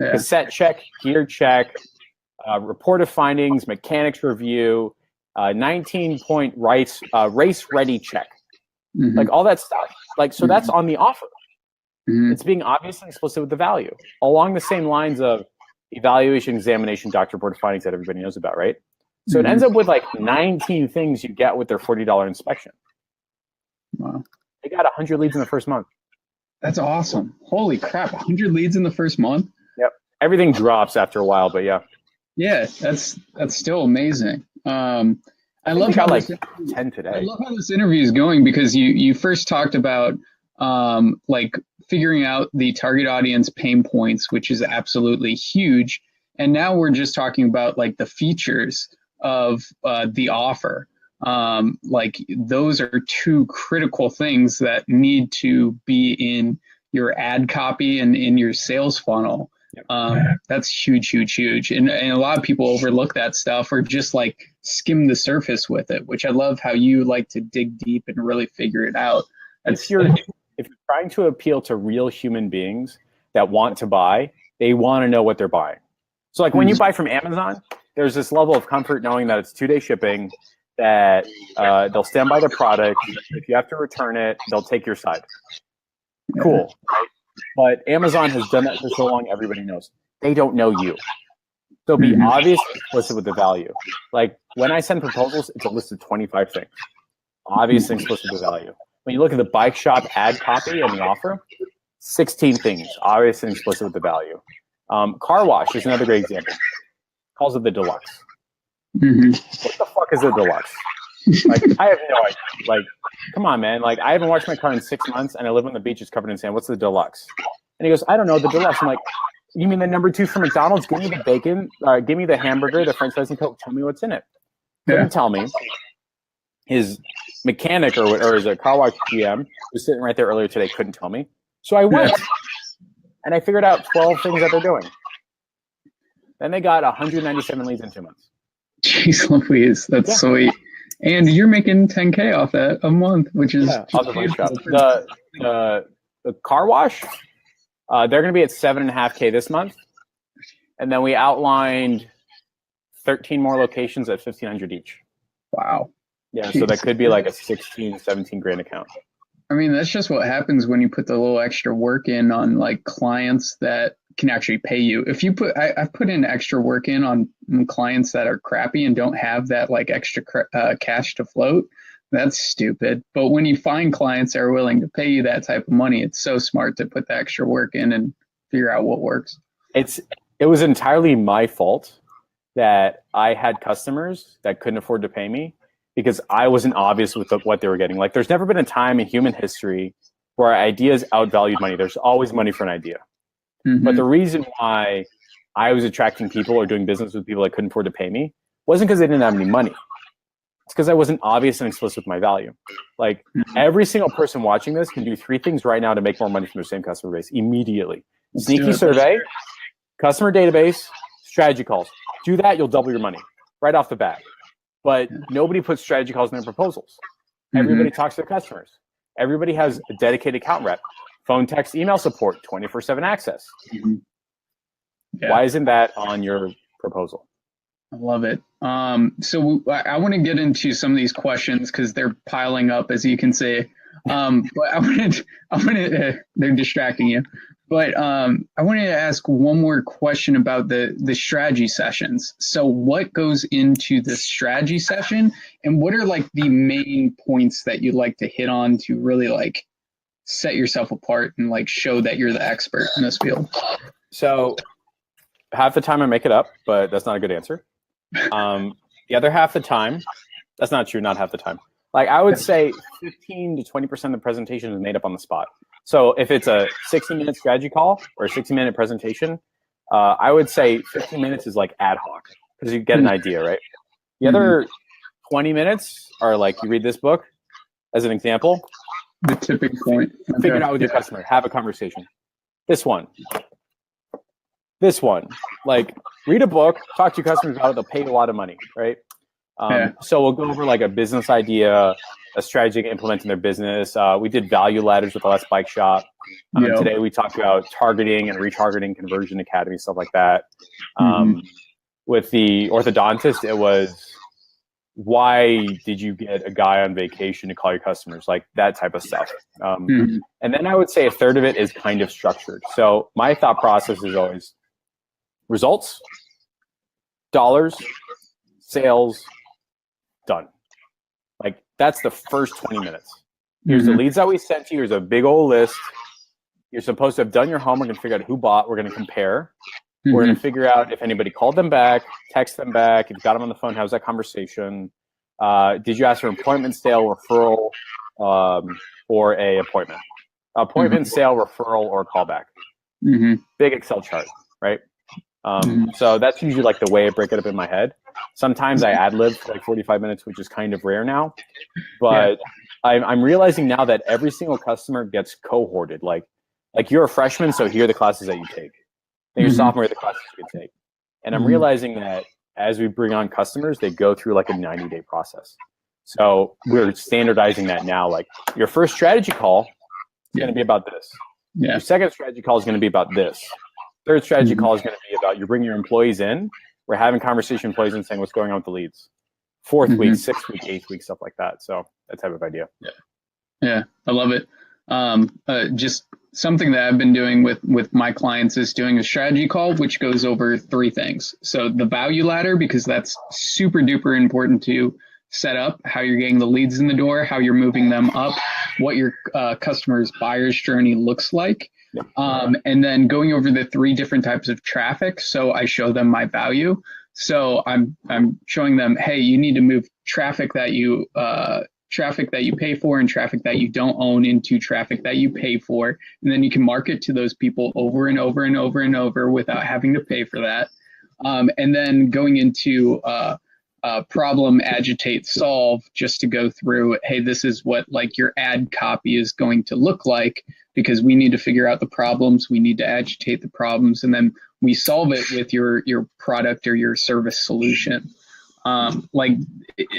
S1: Yeah.
S2: cassette check, gear check, report of findings, mechanics review, 19-point race ready check, like all that stuff. Like, so that's on the offer. It's being obvious and explicit with the value, along the same lines of evaluation, examination, doctor report of findings that everybody knows about, right? So it ends up with like 19 things you get with their $40 inspection.
S1: Wow.
S2: They got 100 leads in the first month.
S1: That's awesome. Holy crap. 100 leads in the first month?
S2: Yep. Everything drops after a while, but yeah.
S1: Yeah, that's still amazing. I love how
S2: like 10 today.
S1: I love how this interview is going, because you first talked about like figuring out the target audience pain points, which is absolutely huge. And now we're just talking about like the features of the offer. Like those are two critical things that need to be in your ad copy and in your sales funnel. That's huge. And a lot of people overlook that stuff or just like skim the surface with it, which I love how you like to dig deep and really figure it out.
S2: If you're trying to appeal to real human beings that want to buy, they want to know what they're buying. So like when you buy from Amazon, there's this level of comfort knowing that it's 2-day shipping, that they'll stand by the product. If you have to return it, they'll take your side. Cool. But Amazon has done that for so long, everybody knows. They don't know you. So be obvious, explicit with the value. Like when I send proposals, it's a list of 25 things. Obvious and explicit with the value. When you look at the bike shop ad copy and the offer, 16 things, obvious and explicit with the value. Car wash is another great example. Calls it the deluxe. What the fuck is a deluxe? Like, I have no idea. Like, come on, man. Like, I haven't washed my car in 6 months, and I live on the beach. It's covered in sand. What's the deluxe? And he goes, I don't know, the deluxe. I'm like, you mean the number 2 from McDonald's? Give me the bacon. Give me the hamburger, the French fries, and Coke. Tell me what's in it. Couldn't tell me. His mechanic or his car wash GM was sitting right there earlier today. Couldn't tell me. So I went, and I figured out 12 things that they're doing. Then they got 197 leads in 2 months.
S1: Jeez Louise, that's sweet. And you're making 10K off that a month, which is
S2: off the bike shop. The car wash, they're going to be at 7.5K this month, and then we outlined 13 more locations at 1,500 each.
S1: Wow.
S2: Yeah, so that could be like a 16, 17 grand account.
S1: I mean, that's just what happens when you put the little extra work in on like clients that can actually pay you. If you put, I've put in extra work in on clients that are crappy and don't have that like extra cash to float. That's stupid. But when you find clients that are willing to pay you that type of money, it's so smart to put the extra work in and figure out what works.
S2: It was entirely my fault that I had customers that couldn't afford to pay me because I wasn't obvious with what they were getting. Like, there's never been a time in human history where ideas outvalued money. There's always money for an idea. But the reason why I was attracting people or doing business with people that couldn't afford to pay me wasn't because they didn't have any money. It's because I wasn't obvious and explicit with my value. Like, every single person watching this can do 3 things right now to make more money from their same customer base immediately. Sneaky survey, customer database, strategy calls. Do that, you'll double your money right off the bat. But nobody puts strategy calls in their proposals. Everybody talks to their customers. Everybody has a dedicated account rep. Phone, text, email support, 24/7 access. Why isn't that on your proposal?
S1: I love it. So I want to get into some of these questions because they're piling up, as you can see. But they're distracting you. But I wanted to ask one more question about the strategy sessions. So what goes into the strategy session, and what are like the main points that you like to hit on to really like set yourself apart and like show that you're the expert in this field?
S2: So half the time I make it up, but that's not a good answer. The other half the time, that's not true, not half the time. Like, I would say 15 to 20% of the presentation is made up on the spot. So if it's a 60-minute strategy call or a 60-minute presentation, I would say 15 minutes is like ad hoc because you get an idea, right? The other 20 minutes are like, you read this book as an example.
S1: The tipping point.
S2: Figure it out with your customer. Have a conversation. This one. Like, read a book, talk to your customers about it. They'll pay you a lot of money, right? So we'll go over like a business idea, a strategy to implement in their business. We did value ladders with the Let's Bike Shop. Today we talked about targeting and retargeting, conversion academy, stuff like that. With the orthodontist, it was, why did you get a guy on vacation to call your customers? Like that type of stuff. And then I would say a third of it is kind of structured. So my thought process is always results, dollars, sales, done. Like that's the first 20 minutes. Here's the leads that we sent you. Here's a big old list. You're supposed to have done your homework and figure out who bought. We're going to compare. We're going to figure out if anybody called them back, text them back. If you got them on the phone, how's that conversation? Did you ask for an appointment, sale, referral, or a appointment? Appointment, sale, referral, or callback. Big Excel chart, right? So that's usually like the way I break it up in my head. Sometimes I ad-lib for like 45 minutes, which is kind of rare now. But I'm realizing now that every single customer gets cohorted. Like you're a freshman, so here are the classes that you take. Then you're sophomore, the classes you can take. And I'm realizing that as we bring on customers, they go through like a 90-day process. So we're standardizing that now. Like your first strategy call is going to be about this. Your second strategy call is going to be about this. Third strategy call is going to be about, you bring your employees in. We're having conversation with employees and saying what's going on with the leads. Fourth week, sixth week, eighth week, stuff like that. So that type of idea.
S1: Yeah, I love it. Just something that I've been doing with my clients is doing a strategy call, which goes over three things. So the value ladder, because that's super duper important to set up, how you're getting the leads in the door, how you're moving them up, what your customer's buyer's journey looks like. And then going over the three different types of traffic. So I show them my value. So I'm showing them, hey, you need to move traffic that you pay for and traffic that you don't own into traffic that you pay for. And then you can market to those people over and over and over and over without having to pay for that. And then going into problem, agitate, solve, just to go through, hey, this is what like your ad copy is going to look like, because we need to figure out the problems. We need to agitate the problems, and then we solve it with your product or your service solution. Like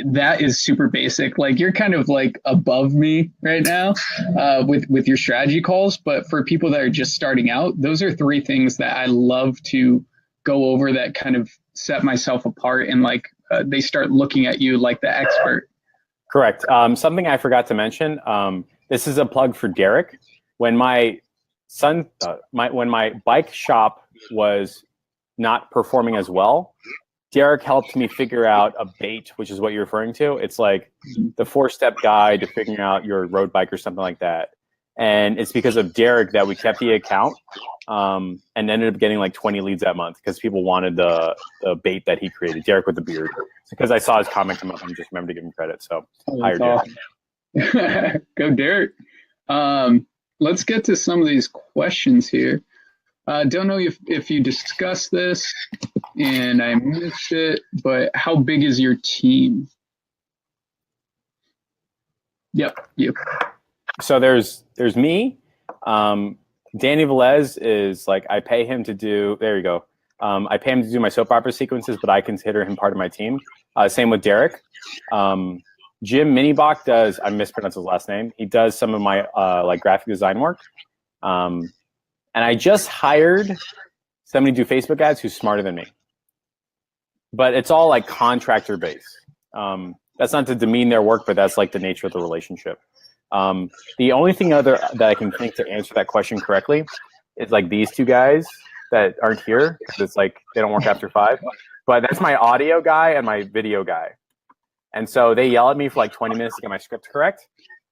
S1: that is super basic. Like you're kind of like above me right now with your strategy calls. But for people that are just starting out, those are three things that I love to go over that kind of set myself apart, and like they start looking at you like the expert.
S2: Correct. Something I forgot to mention. This is a plug for Derek. When my son, when my bike shop was not performing as well, Derek helped me figure out a bait, which is what you're referring to. It's like the 4-step guide to figuring out your road bike or something like that. And it's because of Derek that we kept the account and ended up getting like 20 leads that month because people wanted the bait that he created, Derek with the beard. Because I saw his comment come up and just remembered to give him credit. So hire
S1: Derek. Go Derek. Let's get to some of these questions here. Don't know if you discussed this and I missed it, but how big is your team? Yep.
S2: So there's me. Danny Velez is like, I pay him to do, there you go. I pay him to do my soap opera sequences, but I consider him part of my team. Same with Derek. Jim Minibach does, I mispronounced his last name. He does some of my like graphic design work. And I just hired somebody to do Facebook ads who's smarter than me. But it's all like contractor based. That's not to demean their work, but that's like the nature of the relationship. The only thing other that I can think to answer that question correctly is like these two guys that aren't here, because it's like they don't work after 5. But that's my audio guy and my video guy. And so they yell at me for like 20 minutes to get my script correct.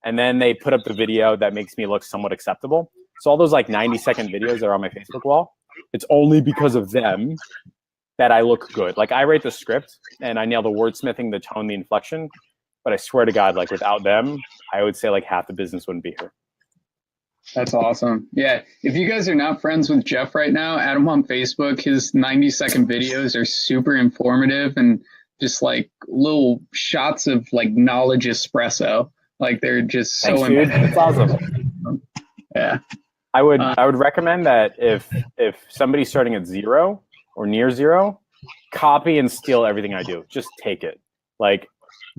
S2: And then they put up the video that makes me look somewhat acceptable. So all those like 90-second videos that are on my Facebook wall, it's only because of them that I look good. Like I write the script and I nail the wordsmithing, the tone, the inflection. But I swear to God, like without them, I would say like half the business wouldn't be here.
S1: That's awesome. Yeah. If you guys are not friends with Jeff right now, add him on Facebook. His 90-second videos are super informative and just like little shots of like knowledge espresso. Like they're just so
S2: Thanks, dude. That's awesome.
S1: Yeah.
S2: I would recommend that if somebody's starting at 0 or near 0, copy and steal everything I do. Just take it. Like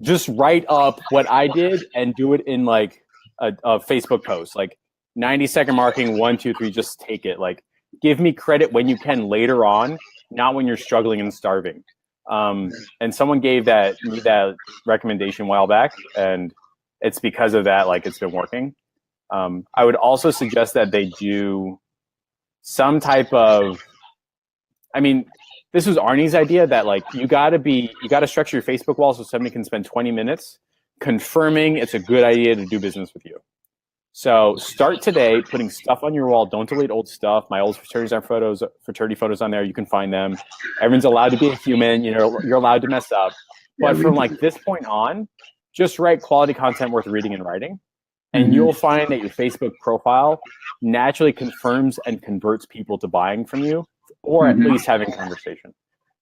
S2: just write up what I did and do it in like a Facebook post, like 90-second marketing, 1, 2, 3, just take it. Like, give me credit when you can later on, not when you're struggling and starving. And someone gave me that recommendation a while back, and it's because of that, like, it's been working. I would also suggest that they do some type of, I mean, this was Arnie's idea that, like, you got to structure your Facebook wall so somebody can spend 20 minutes confirming it's a good idea to do business with you. So start today putting stuff on your wall. Don't delete old stuff. My old fraternity photos on there. You can find them. Everyone's allowed to be a human. You know, you're allowed to mess up. But from like this point on, just write quality content worth reading and writing. And you'll find that your Facebook profile naturally confirms and converts people to buying from you, or at least having a conversation.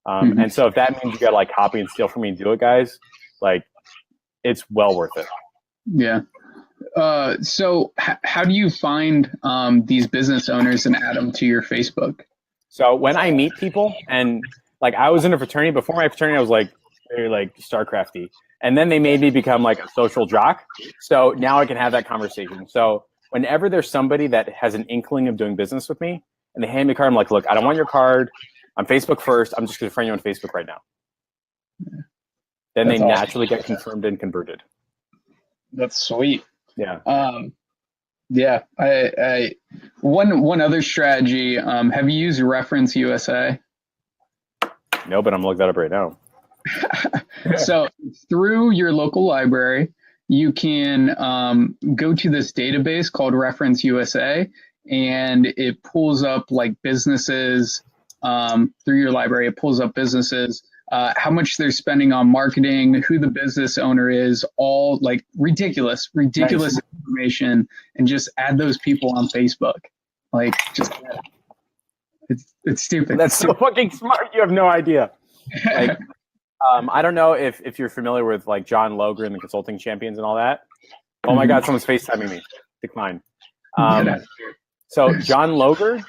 S2: And so if that means you got to like copy and steal from me and do it, guys, like, it's well worth it.
S1: Yeah. So how do you find these business owners and add them to your Facebook?
S2: So when I meet people, and like I was in a fraternity, before my fraternity, I was like very like StarCrafty. And then they made me become like a social jock. So now I can have that conversation. So whenever there's somebody that has an inkling of doing business with me and they hand me a card, I'm like, look, I don't want your card. I'm Facebook first. I'm just going to friend you on Facebook right now. Then that's awesome. Naturally get confirmed and converted.
S1: That's sweet.
S2: Yeah.
S1: Yeah. One other strategy. Have you used Reference USA?
S2: No, but I'm looking that up right now.
S1: So through your local library, you can go to this database called Reference USA, and it pulls up like businesses through your library. It pulls up businesses, how much they're spending on marketing, who the business owner is, all like ridiculous nice. Information, and just add those people on Facebook. Like, just it's stupid.
S2: That's so fucking smart. You have no idea. Like, I don't know if you're familiar with like John Loger and the Consulting Champions and all that. Oh my God, someone's FaceTiming me. Decline. So John Loger,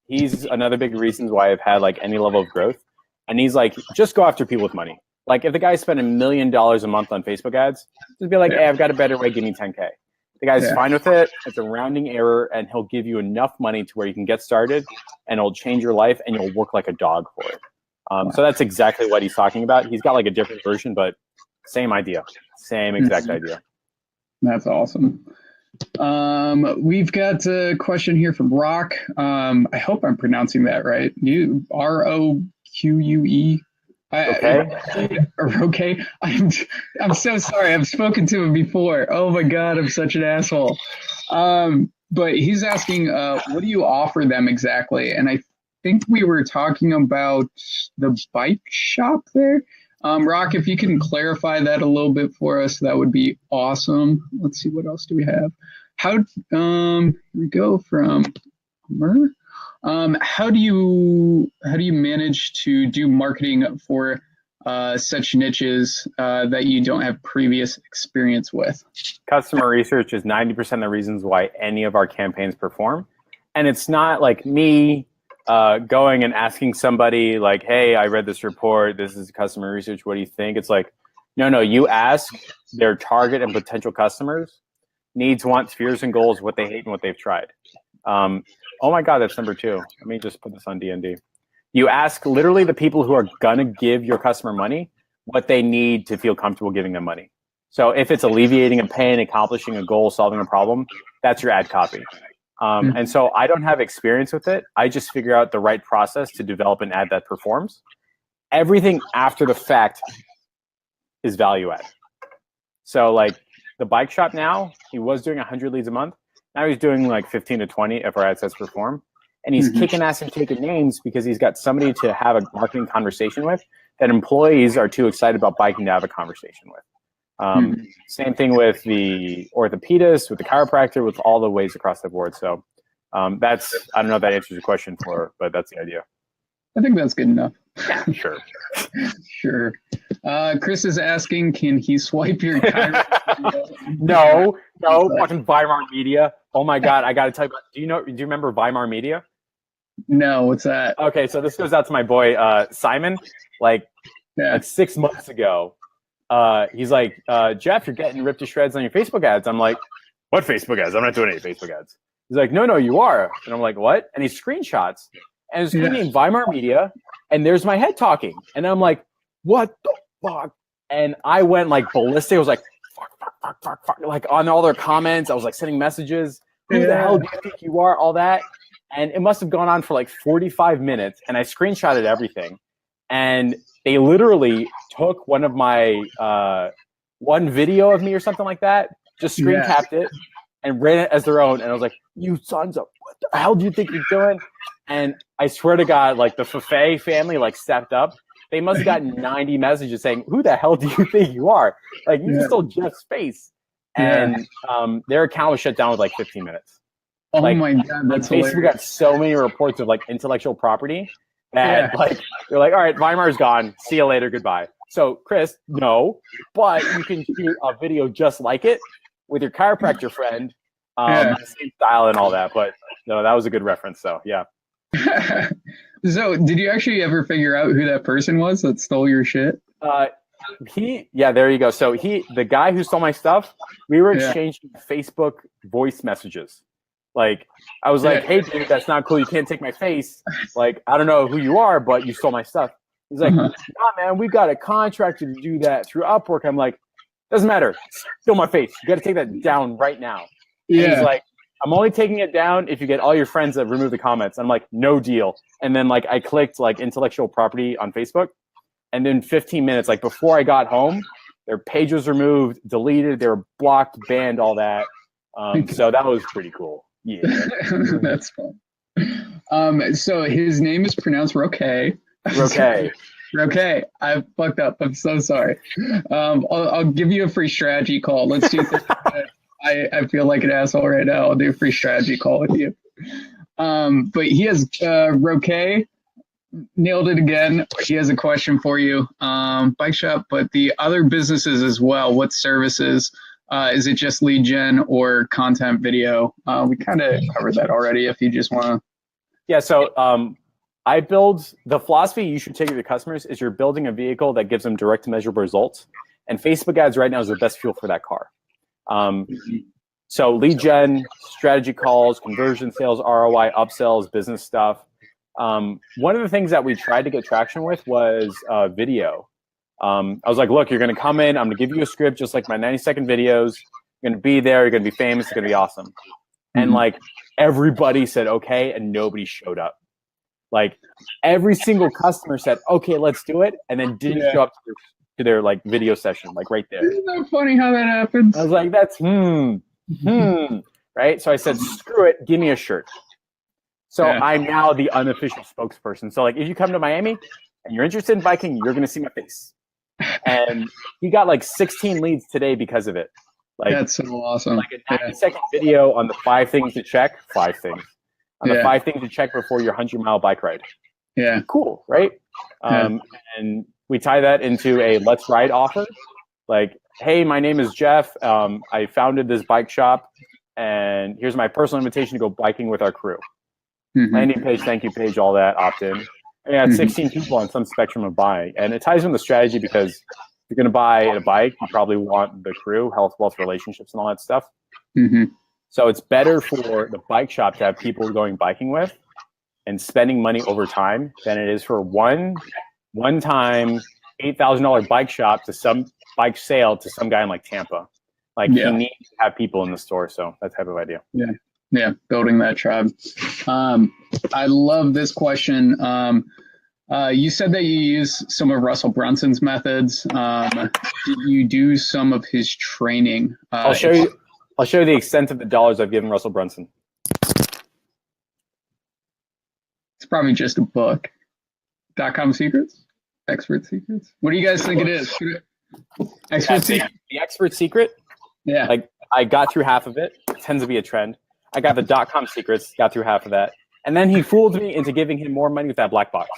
S2: he's another big reason why I've had like any level of growth. And he's like, just go after people with money. Like if the guy spent $1 million a month on Facebook ads, just be like, hey, I've got a better way, give me 10K. The guy's fine with it. It's a rounding error, and he'll give you enough money to where you can get started, and it'll change your life, and you'll work like a dog for it. So that's exactly what he's talking about. He's got like a different version, but same idea, same exact idea.
S1: That's awesome. We've got a question here from Rock. I hope I'm pronouncing that right. ROQUE.
S2: Okay.
S1: Okay. I'm so sorry. I've spoken to him before. Oh my God, I'm such an asshole. But he's asking, what do you offer them exactly? And I think we were talking about the bike shop there. Rock, if you can clarify that a little bit for us, that would be awesome. Let's see, what else do we have? Here we go from Mer. How do you manage to do marketing for such niches that you don't have previous experience with?
S2: Customer research is 90% of the reasons why any of our campaigns perform. And it's not like me going and asking somebody like, hey, I read this report. This is customer research. What do you think? It's like, no, you ask their target and potential customers needs, wants, fears, and goals, what they hate and what they've tried. Oh my God, that's number 2. Let me just put this on D&D. You ask literally the people who are going to give your customer money what they need to feel comfortable giving them money. So if it's alleviating a pain, accomplishing a goal, solving a problem, that's your ad copy. And so I don't have experience with it. I just figure out the right process to develop an ad that performs. Everything after the fact is value add. So like the bike shop now, he was doing 100 leads a month. Now he's doing like 15 to 20 if our ad sets perform. And he's kicking ass and taking names because he's got somebody to have a marketing conversation with that employees are too excited about biking to have a conversation with. Same thing with the orthopedist, with the chiropractor, with all the ways across the board. So that's, I don't know if that answers your question but that's the idea.
S1: I think that's good enough.
S2: Yeah, sure.
S1: Sure. Chris is asking, can he swipe your chiropractor?
S2: No, fucking Weimar Media. Oh my God, I got to tell you, do you remember Weimar Media?
S1: No, what's that?
S2: Okay, so this goes out to my boy, Simon. Like 6 months ago, he's like, Jeff, you're getting ripped to shreds on your Facebook ads. I'm like, what Facebook ads? I'm not doing any Facebook ads. He's like, no, you are. And I'm like, what? And he screenshots, and it's named Weimar Media, and there's my head talking. And I'm like, what the fuck? And I went like ballistic. I was like, fuck, like on all their comments. I was like sending messages. Who the hell do you think you are? All that. And it must have gone on for like 45 minutes. And I screenshotted everything. And they literally took one of my, one video of me or something like that, just screen capped it and ran it as their own. And I was like, you sons of, what the hell do you think you're doing? And I swear to God, like the Fafay family like stepped up. They must have gotten 90 messages saying, who the hell do you think you are? Like, you stole Jeff's face. And their account was shut down with like 15 minutes.
S1: Oh
S2: like,
S1: my God, that's hilarious.
S2: Facebook got so many reports of like intellectual property that like they're like, all right, Weimar's gone. See you later. Goodbye. So Chris, no, but you can shoot a video just like it with your chiropractor friend, same style and all that. But no, that was a good reference. So yeah.
S1: So did you actually ever figure out who that person was that stole your shit?
S2: There you go. So the guy who stole my stuff, we were exchanging Facebook voice messages. Like, I was like, hey, dude, that's not cool. You can't take my face. Like, I don't know who you are, but you stole my stuff. He's like, nah, man, we've got a contractor to do that through Upwork. I'm like, doesn't matter. Steal my face. You got to take that down right now. And he's like, I'm only taking it down if you get all your friends that remove the comments. I'm like, no deal. And then like I clicked like intellectual property on Facebook, and then 15 minutes, like before I got home, their page was removed, deleted, they were blocked, banned, all that. So that was pretty cool. Yeah.
S1: That's fun. So his name is pronounced Roque. Roque. I fucked up. I'm so sorry. I'll give you a free strategy call. Let's do this. I feel like an asshole right now. I'll do a free strategy call with you. But he has Roque nailed it again. He has a question for you. Bike shop, but the other businesses as well. What services? Is it just lead gen or content video? We kind of covered that already. If you just want to. Yeah.
S2: So I build the philosophy you should take with your customers is you're building a vehicle that gives them direct measurable results. And Facebook ads right now is the best fuel for that car. So lead gen, strategy calls, conversion sales, ROI, upsells, business stuff. One of the things that we tried to get traction with was video. I was like, look, you're going to come in. I'm going to give you a script just like my 90-second videos. You're going to be there. You're going to be famous. It's going to be awesome. And like everybody said, okay. And nobody showed up. Like every single customer said, okay, let's do it. And then didn't show up to their like video session, like right there.
S1: Isn't that funny how that happens?
S2: I was like, that's right? So I said, screw it, give me a shirt. So I'm now the unofficial spokesperson. So like if you come to Miami and you're interested in biking, you're going to see my face. And he got like 16 leads today because of it. Like,
S1: that's so awesome.
S2: Like a 90-second video on the 5 things to check, 5 things. On the 5 things to check before your 100-mile bike ride.
S1: Yeah.
S2: Cool, right? And we tie that into a let's ride offer. Like, hey, my name is Jeff. I founded this bike shop, and here's my personal invitation to go biking with our crew. Landing page, thank you page, all that, opt in. And I had 16 people on some spectrum of buying. And it ties in the strategy because if you're going to buy a bike, you probably want the crew, health, wealth, relationships, and all that stuff. So it's better for the bike shop to have people going biking with and spending money over time than it is for one time $8,000 bike shop to some bike sale to some guy in like Tampa. Like you need to have people in the store. So that type of idea.
S1: Yeah, building that tribe. I love this question. You said that you use some of Russell Brunson's methods. Did you do some of his training?
S2: I'll show you the extent of the dollars I've given Russell Brunson.
S1: It's probably just a book. .com secrets? Expert secrets? What do you guys think it is? Expert secret?
S2: The expert secret?
S1: Yeah.
S2: Like I got through half of it. It tends to be a trend. I got the .com secrets, got through half of that. And then he fooled me into giving him more money with that black box.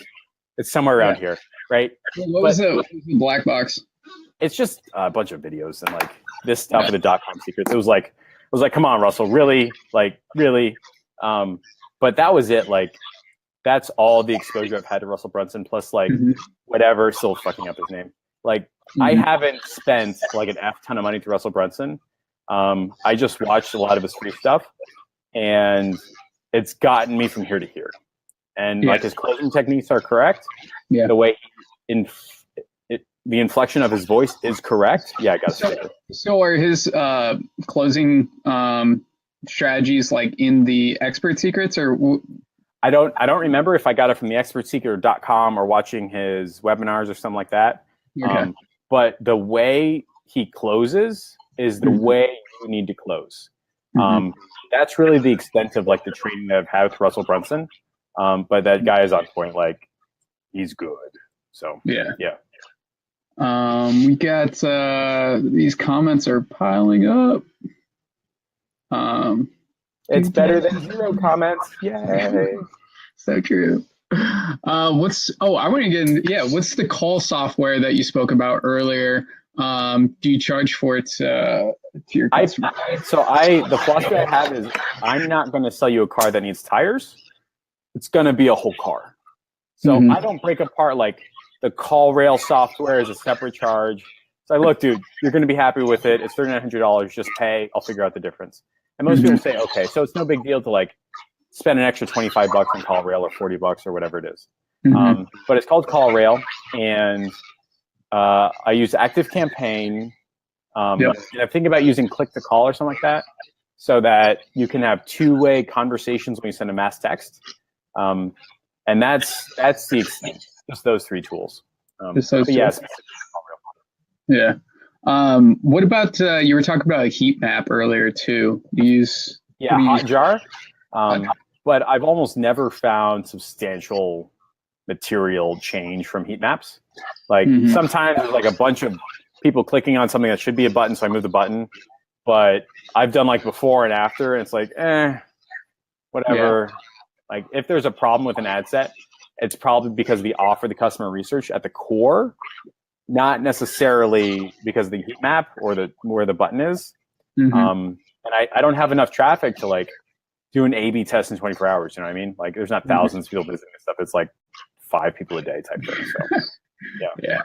S2: It's somewhere around here, right?
S1: What was the black box?
S2: It's just a bunch of videos and like this stuff with the .com secrets. It was like, come on, Russell, really? Like, really? But that was it. Like, that's all the exposure I've had to Russell Brunson, plus like whatever, still fucking up his name. Like I haven't spent like an F ton of money to Russell Brunson. I just watched a lot of his free stuff, and it's gotten me from here to here. And like his closing techniques are correct.
S1: Yeah.
S2: The way the inflection of his voice is correct. Yeah, I got it.
S1: So are his closing strategies like in the Expert Secrets, or
S2: I don't remember if I got it from the expertsecret.com or watching his webinars or something like that.
S1: Okay.
S2: But the way he closes is the way you need to close. That's really the extent of like the training that I've had with Russell Brunson. But that guy is on point. Like he's good. So yeah.
S1: We got these comments are piling up.
S2: It's better than 0 comments. Yay.
S1: So true. I want to get in, what's the call software that you spoke about earlier? Do you charge for it to your customer?
S2: The philosophy I have is I'm not going to sell you a car that needs tires. It's going to be a whole car. So I don't break apart like the CallRail software is a separate charge. So look, dude, you're going to be happy with it. It's $3,900. Just pay. I'll figure out the difference. And most people say, okay, so it's no big deal to like spend an extra $25 on CallRail or $40 or whatever it is. But it's called CallRail, and I use ActiveCampaign. And I'm thinking about using Click to Call or something like that, so that you can have two-way conversations when you send a mass text. And that's the extent. Just those 3 tools. Yes.
S1: Yeah. What about you were talking about a heat map earlier too? You use
S2: Hotjar. But I've almost never found substantial material change from heat maps. Like sometimes there's like a bunch of people clicking on something that should be a button, so I move the button. But I've done like before and after, and it's like, whatever. Yeah. Like if there's a problem with an ad set, it's probably because we offer the customer research at the core, not necessarily because of the heat map or where the button is. And I don't have enough traffic to like do an A/B test in 24 hours. You know what I mean? Like there's not thousands of people visiting this stuff. It's like 5 people a day type thing. So
S1: yeah.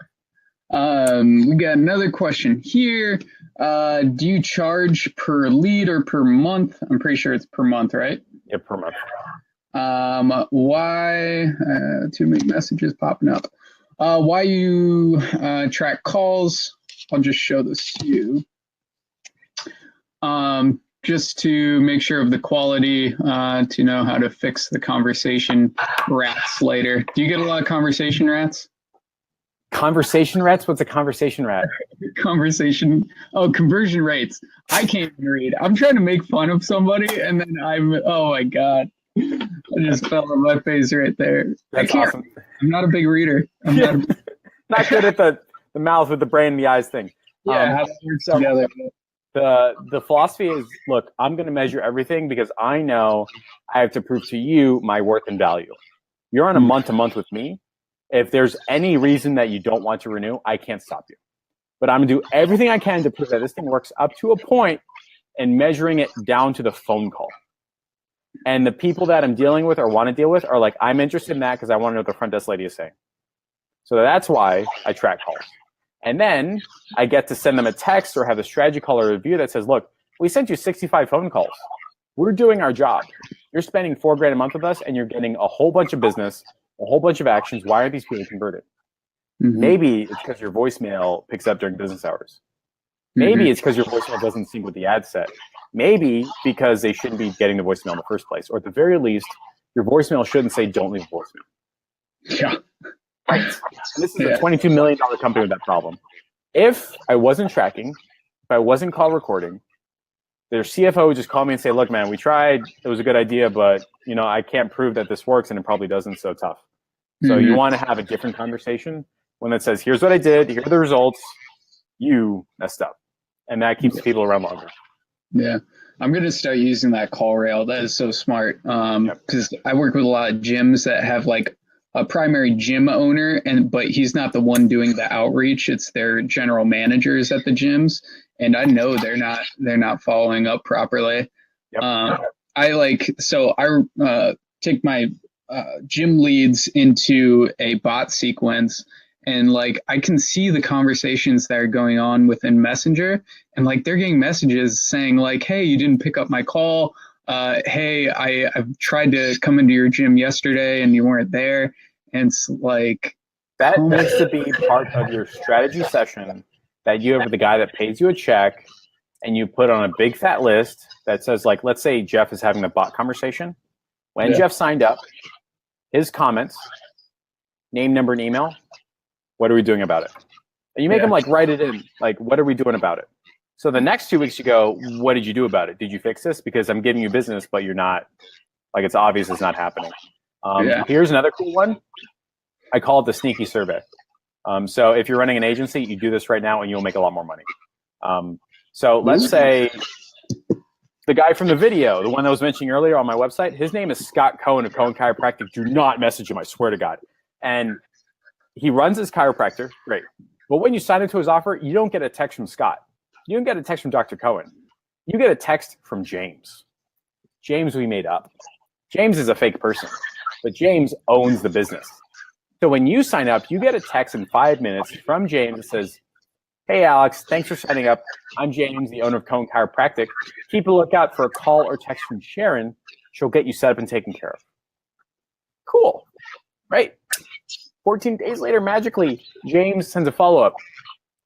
S1: We got another question here. Do you charge per lead or per month? I'm pretty sure it's per month, right?
S2: Yeah, per month.
S1: Why too many messages popping up? Why you track calls? I'll just show this to you. Just to make sure of the quality, to know how to fix the conversation rats later. Do you get a lot of conversation rats?
S2: Conversation rats? What's a conversation rat?
S1: Conversion rates. I can't even read. I'm trying to make fun of somebody, and then oh my God. I just fell on my face right there.
S2: That's awesome.
S1: I'm not a big reader. I'm
S2: not good at the mouth with the brain and the eyes thing.
S1: Yeah, how that works together.
S2: The philosophy is, look, I'm going to measure everything because I know I have to prove to you my worth and value. You're on a month-to-month with me. If there's any reason that you don't want to renew, I can't stop you. But I'm going to do everything I can to prove that this thing works up to a point and measuring it down to the phone call. And the people that I'm dealing with or want to deal with are like, I'm interested in that because I want to know what the front desk lady is saying. So that's why I track calls. And then I get to send them a text or have a strategy call or review that says, look, we sent you 65 phone calls. We're doing our job. You're spending $4,000 a month with us and you're getting a whole bunch of business, a whole bunch of actions. Why aren't these people converted? Maybe it's because your voicemail picks up during business hours. Maybe it's because your voicemail doesn't sync with the ad set. Maybe because they shouldn't be getting the voicemail in the first place. Or at the very least, your voicemail shouldn't say, don't leave a voicemail.
S1: Yeah.
S2: Right. And this is a $22 million company with that problem. If I wasn't tracking, if I wasn't call recording, their CFO would just call me and say, look, man, we tried. It was a good idea, but I can't prove that this works and it probably doesn't, so tough. So you want to have a different conversation, one that says, here's what I did, here are the results, you messed up. And that keeps people around longer.
S1: Yeah. I'm going to start using that CallRail. That is so smart. Because I work with a lot of gyms that have like a primary gym owner, but he's not the one doing the outreach. It's their general managers at the gyms. And I know they're not following up properly. I take my gym leads into a bot sequence, and like I can see the conversations that are going on within Messenger, and like they're getting messages saying like, "Hey, you didn't pick up my call. Hey, I've tried to come into your gym yesterday and you weren't there." And it's like,
S2: That
S1: oh my,
S2: needs to be part of your strategy session, that you have the guy that pays you a check and you put on a big fat list that says, like, let's say Jeff is having the bot conversation. When
S1: Yeah.
S2: Jeff signed up, his comments, name, number, and email, what are we doing about it? And you make him like write it in, like, what are we doing about it? So the next 2 weeks you go, what did you do about it? Did you fix this? Because I'm giving you business, but you're not, like, it's obvious it's not happening. Here's another cool one. I call it the sneaky survey. So if you're running an agency, you do this right now and you'll make a lot more money. So let's say the guy from the video, the one that was mentioning earlier on my website, his name is Scott Cohen of Cohen Chiropractic. Do not message him, I swear to God. And he runs his chiropractor, great. But when you sign into his offer, you don't get a text from Scott. You don't get a text from Dr. Cohen. You get a text from James. James we made up. James is a fake person, but James owns the business. So when you sign up, you get a text in 5 minutes from James that says, "Hey, Alex, thanks for signing up. I'm James, the owner of Cohen Chiropractic. Keep a lookout for a call or text from Sharon. She'll get you set up and taken care of." Cool, right? 14 days later, magically, James sends a follow-up.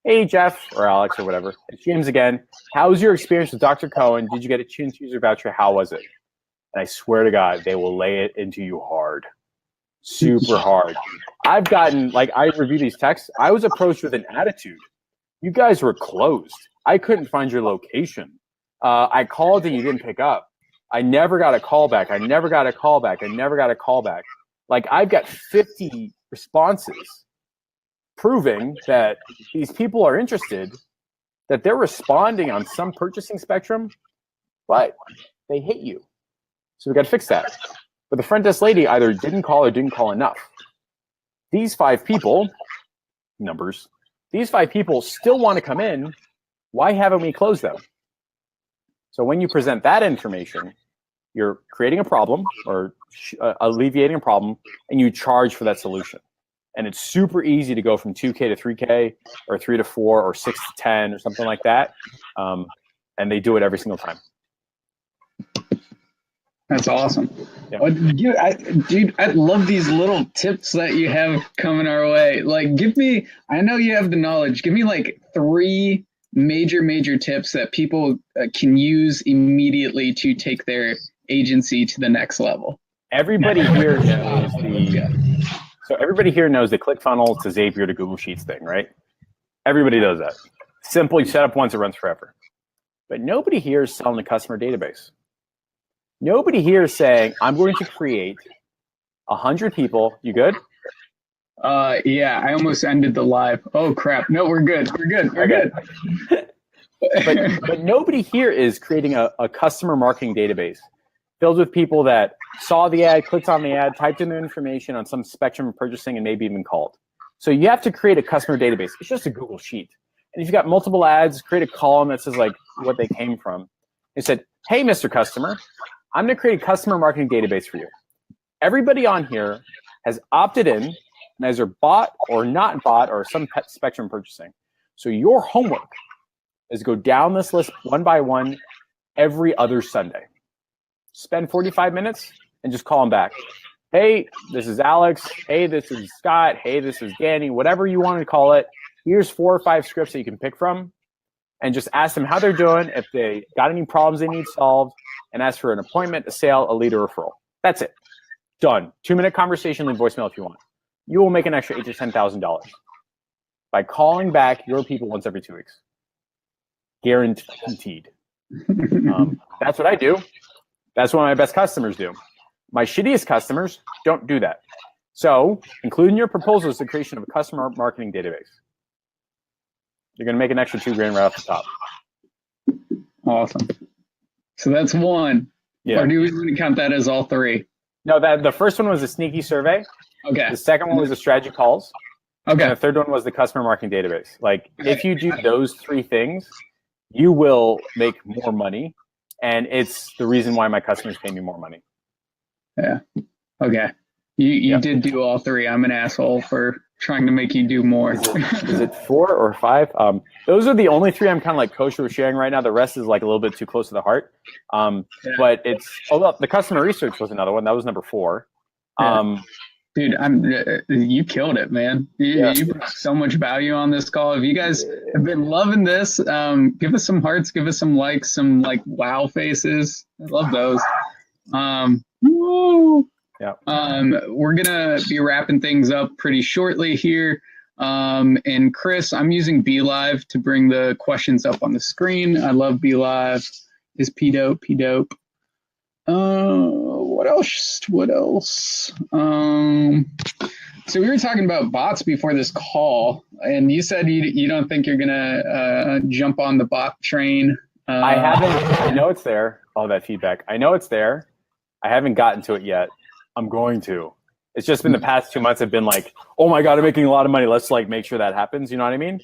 S2: "Hey, Jeff," or Alex or whatever. It's James again. "How was your experience with Dr. Cohen? Did you get a Chin's user voucher? How was it?" And I swear to God, they will lay it into you hard. Super hard. I've gotten, like, I review these texts. I was approached with an attitude. "You guys were closed. I couldn't find your location. I called and you didn't pick up. I never got a call back. I never got a call back. I never got a call back." Like, I've got 50 responses proving that these people are interested, that they're responding on some purchasing spectrum, but they hate you. So we got to fix that. But the front desk lady either didn't call or didn't call enough. These 5 people, numbers, these 5 people still want to come in. Why haven't we closed them? So when you present that information, you're creating a problem or alleviating a problem, and you charge for that solution. And it's super easy to go from 2K to 3K or 3 to 4 or 6 to 10 or something like that. And they do it every single time.
S1: That's awesome.
S2: Yeah.
S1: Dude, I love these little tips that you have coming our way. Like, I know you have the knowledge. Give me like 3 major tips that people can use immediately to take their agency to the next level.
S2: Everybody here knows everybody here knows the ClickFunnels to Zapier to Google Sheets thing, right? Everybody does that. Simple, you set up once, it runs forever. But nobody here is selling a customer database. Nobody here is saying, I'm going to create 100 people. You good?
S1: Yeah, I almost ended the live. Oh crap. No, we're good. We're good.
S2: But nobody here is creating a customer marketing database filled with people that saw the ad, clicked on the ad, typed in their information on some spectrum of purchasing, and maybe even called. So you have to create a customer database. It's just a Google Sheet. And if you've got multiple ads, create a column that says like what they came from. It said, "Hey, Mr. Customer, I'm going to create a customer marketing database for you. Everybody on here has opted in and either bought or not bought or some spectrum purchasing. So your homework is go down this list one by one every other Sunday. Spend 45 minutes and just call them back. Hey, this is Alex. Hey, this is Scott. Hey, this is Danny. Whatever you want to call it. Here's 4 or 5 scripts that you can pick from. And just ask them how they're doing, if they got any problems they need solved, and ask for an appointment, a sale, a lead, or referral. That's it. Done. 2-minute conversation, leave voicemail if you want. You will make an extra $8,000 to $10,000 by calling back your people once every 2 weeks. Guaranteed. That's what I do. That's what my best customers do. My shittiest customers don't do that. So include in your proposal is the creation of a customer marketing database. You're going to make an extra $2,000 right off the top.
S1: Awesome. So that's 1.
S2: Yeah.
S1: Or do we want to count that as all 3?
S2: No, the first one was a sneaky survey.
S1: Okay.
S2: The second one was the strategy calls.
S1: Okay.
S2: And the third one was the customer marketing database. Like, if you do those 3 things, you will make more money. And it's the reason why my customers pay me more money.
S1: Yeah. Okay. You did do all three. I'm an asshole for trying to make you do more.
S2: Is it 4 or 5? Those are the only 3 I'm kind of like kosher with sharing right now. The rest is like a little bit too close to the heart. But it's the customer research was another one. That was number 4.
S1: Dude, you killed it, man. You brought so much value on this call. If you guys have been loving this, give us some hearts, give us some likes, some like wow faces. I love those. Woo.
S2: Yeah.
S1: We're gonna be wrapping things up pretty shortly here. And Chris, I'm using BeLive to bring the questions up on the screen. I love BeLive. Is P dope? What else? So we were talking about bots before this call, and you said you don't think you're gonna jump on the bot train.
S2: I haven't. I know it's there. All that feedback. I know it's there. I haven't gotten to it yet. I'm going to. It's just been the past 2 months have been like, oh my God, I'm making a lot of money. Let's like make sure that happens. You know what I mean?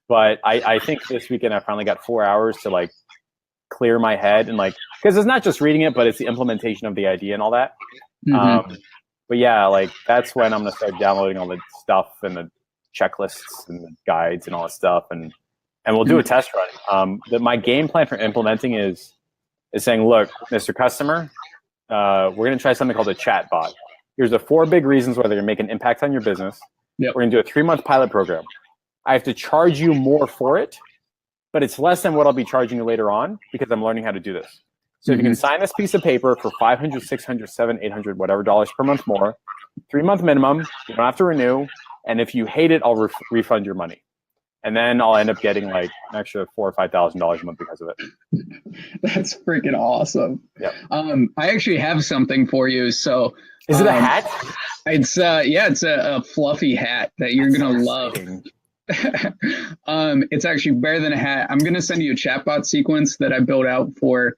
S2: But I think this weekend I finally got 4 hours to like clear my head and like, because it's not just reading it, but it's the implementation of the idea and all that. But yeah, like that's when I'm gonna start downloading all the stuff and the checklists and the guides and all that stuff, and we'll do a test run. My game plan for implementing is saying, look, Mr. Customer, we're gonna try something called a chat bot. Here's the 4 big reasons whether you're making an impact on your business.
S1: Yep.
S2: We're gonna do a 3-month pilot program. I have to charge you more for it, but it's less than what I'll be charging you later on because I'm learning how to do this. So if you can sign this piece of paper for $500, $600, $700, $800, whatever dollars per month more, 3-month minimum, you don't have to renew. And if you hate it, I'll refund your money. And then I'll end up getting like an extra $4,000 or $5,000 a month because of it.
S1: That's freaking awesome.
S2: Yep.
S1: I actually have something for you. So
S2: is it a hat?
S1: It's it's a fluffy hat that you're gonna love. It's actually better than a hat. I'm gonna send you a chatbot sequence that I built out for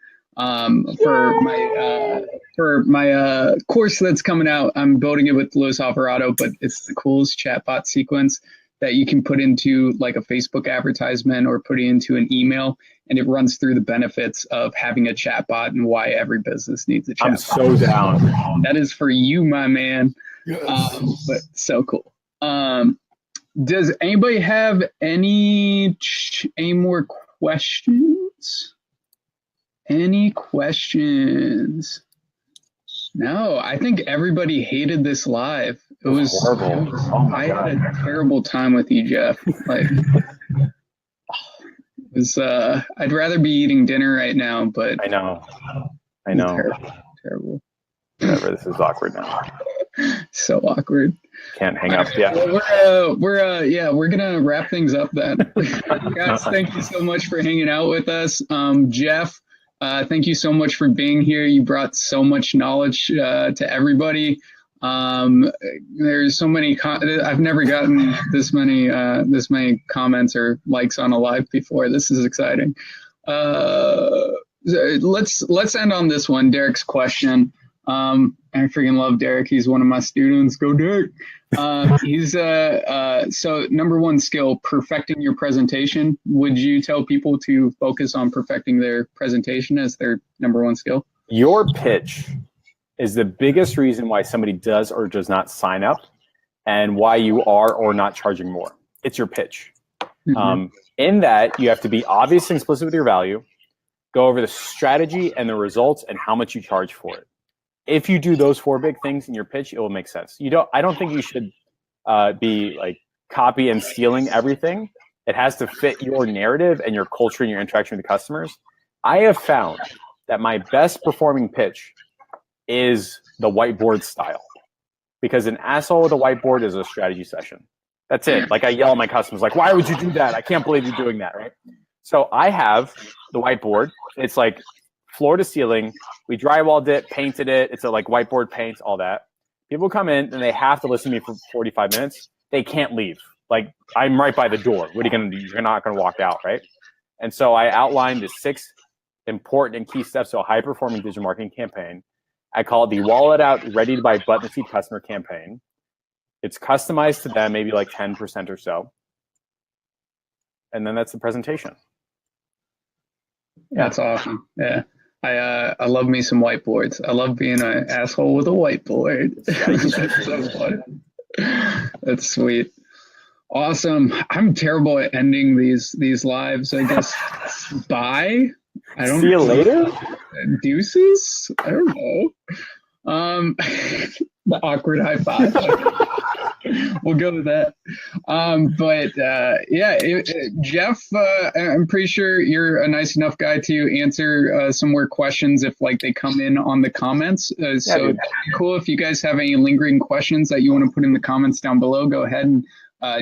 S1: my course that's coming out. I'm building it with Luis Alvarado, but it's the coolest chatbot sequence that you can put into like a Facebook advertisement or put it into an email, and it runs through the benefits of having a chatbot and why every business needs a chatbot.
S2: I'm so down.
S1: That is for you, my man. Yes. But so cool. Does anybody have any more questions? Any questions? No, I think everybody hated this live. It was horrible. I had a terrible time with you, Jeff. Like, it was. I'd rather be eating dinner right now, but
S2: I know.
S1: Terrible.
S2: Whatever. This is awkward now.
S1: So awkward.
S2: Can't hang up. Yeah.
S1: We're gonna wrap things up then. Guys, thank you so much for hanging out with us. Jeff, thank you so much for being here. You brought so much knowledge to everybody. There's so many. I've never gotten this many comments or likes on a live before. This is exciting. Let's end on this one. Derek's question. I freaking love Derek. He's one of my students. Go Derek. He's so number one skill, perfecting your presentation. Would you tell people to focus on perfecting their presentation as their number one skill?
S2: Your pitch is the biggest reason why somebody does or does not sign up, and why you are or not charging more. It's your pitch. In that, you have to be obvious and explicit with your value, go over the strategy and the results and how much you charge for it. If you do those 4 big things in your pitch, it will make sense. I don't think you should be like copy and stealing everything. It has to fit your narrative and your culture and your interaction with the customers. I have found that my best performing pitch is the whiteboard style, because an asshole with a whiteboard is a strategy session. That's it. Like I yell at my customers, like, why would you do that? I can't believe you're doing that, right? So I have the whiteboard. It's like floor to ceiling. We drywalled it, painted it. It's a like whiteboard paint, all that. People come in and they have to listen to me for 45 minutes. They can't leave. Like I'm right by the door. What are you going to do? You're not going to walk out, right? And so I outlined the 6 important and key steps to a high performing digital marketing campaign. I call it the wallet out, ready to buy button seat customer campaign. It's customized to them, maybe like 10% or so. And then that's the presentation.
S1: That's awesome. Yeah. I love me some whiteboards. I love being an asshole with a whiteboard. That's so fun. That's sweet. Awesome. I'm terrible at ending these lives. I guess bye. I don't
S2: See you later.
S1: Deuces. I don't know. The awkward high five. We'll go with that. Jeff, I'm pretty sure you're a nice enough guy to answer some more questions if like they come in on the comments. So that'd be cool. If you guys have any lingering questions that you want to put in the comments down below, go ahead and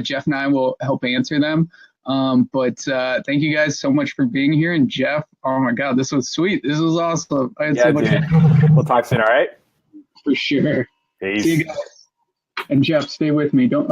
S1: Jeff and I will help answer them. Thank you guys so much for being here. And Jeff, oh my God, this was sweet. This was awesome. I had so much fun.
S2: We'll talk soon. All right.
S1: For sure.
S2: Peace.
S1: See you guys. And Jeff, stay with me. Don't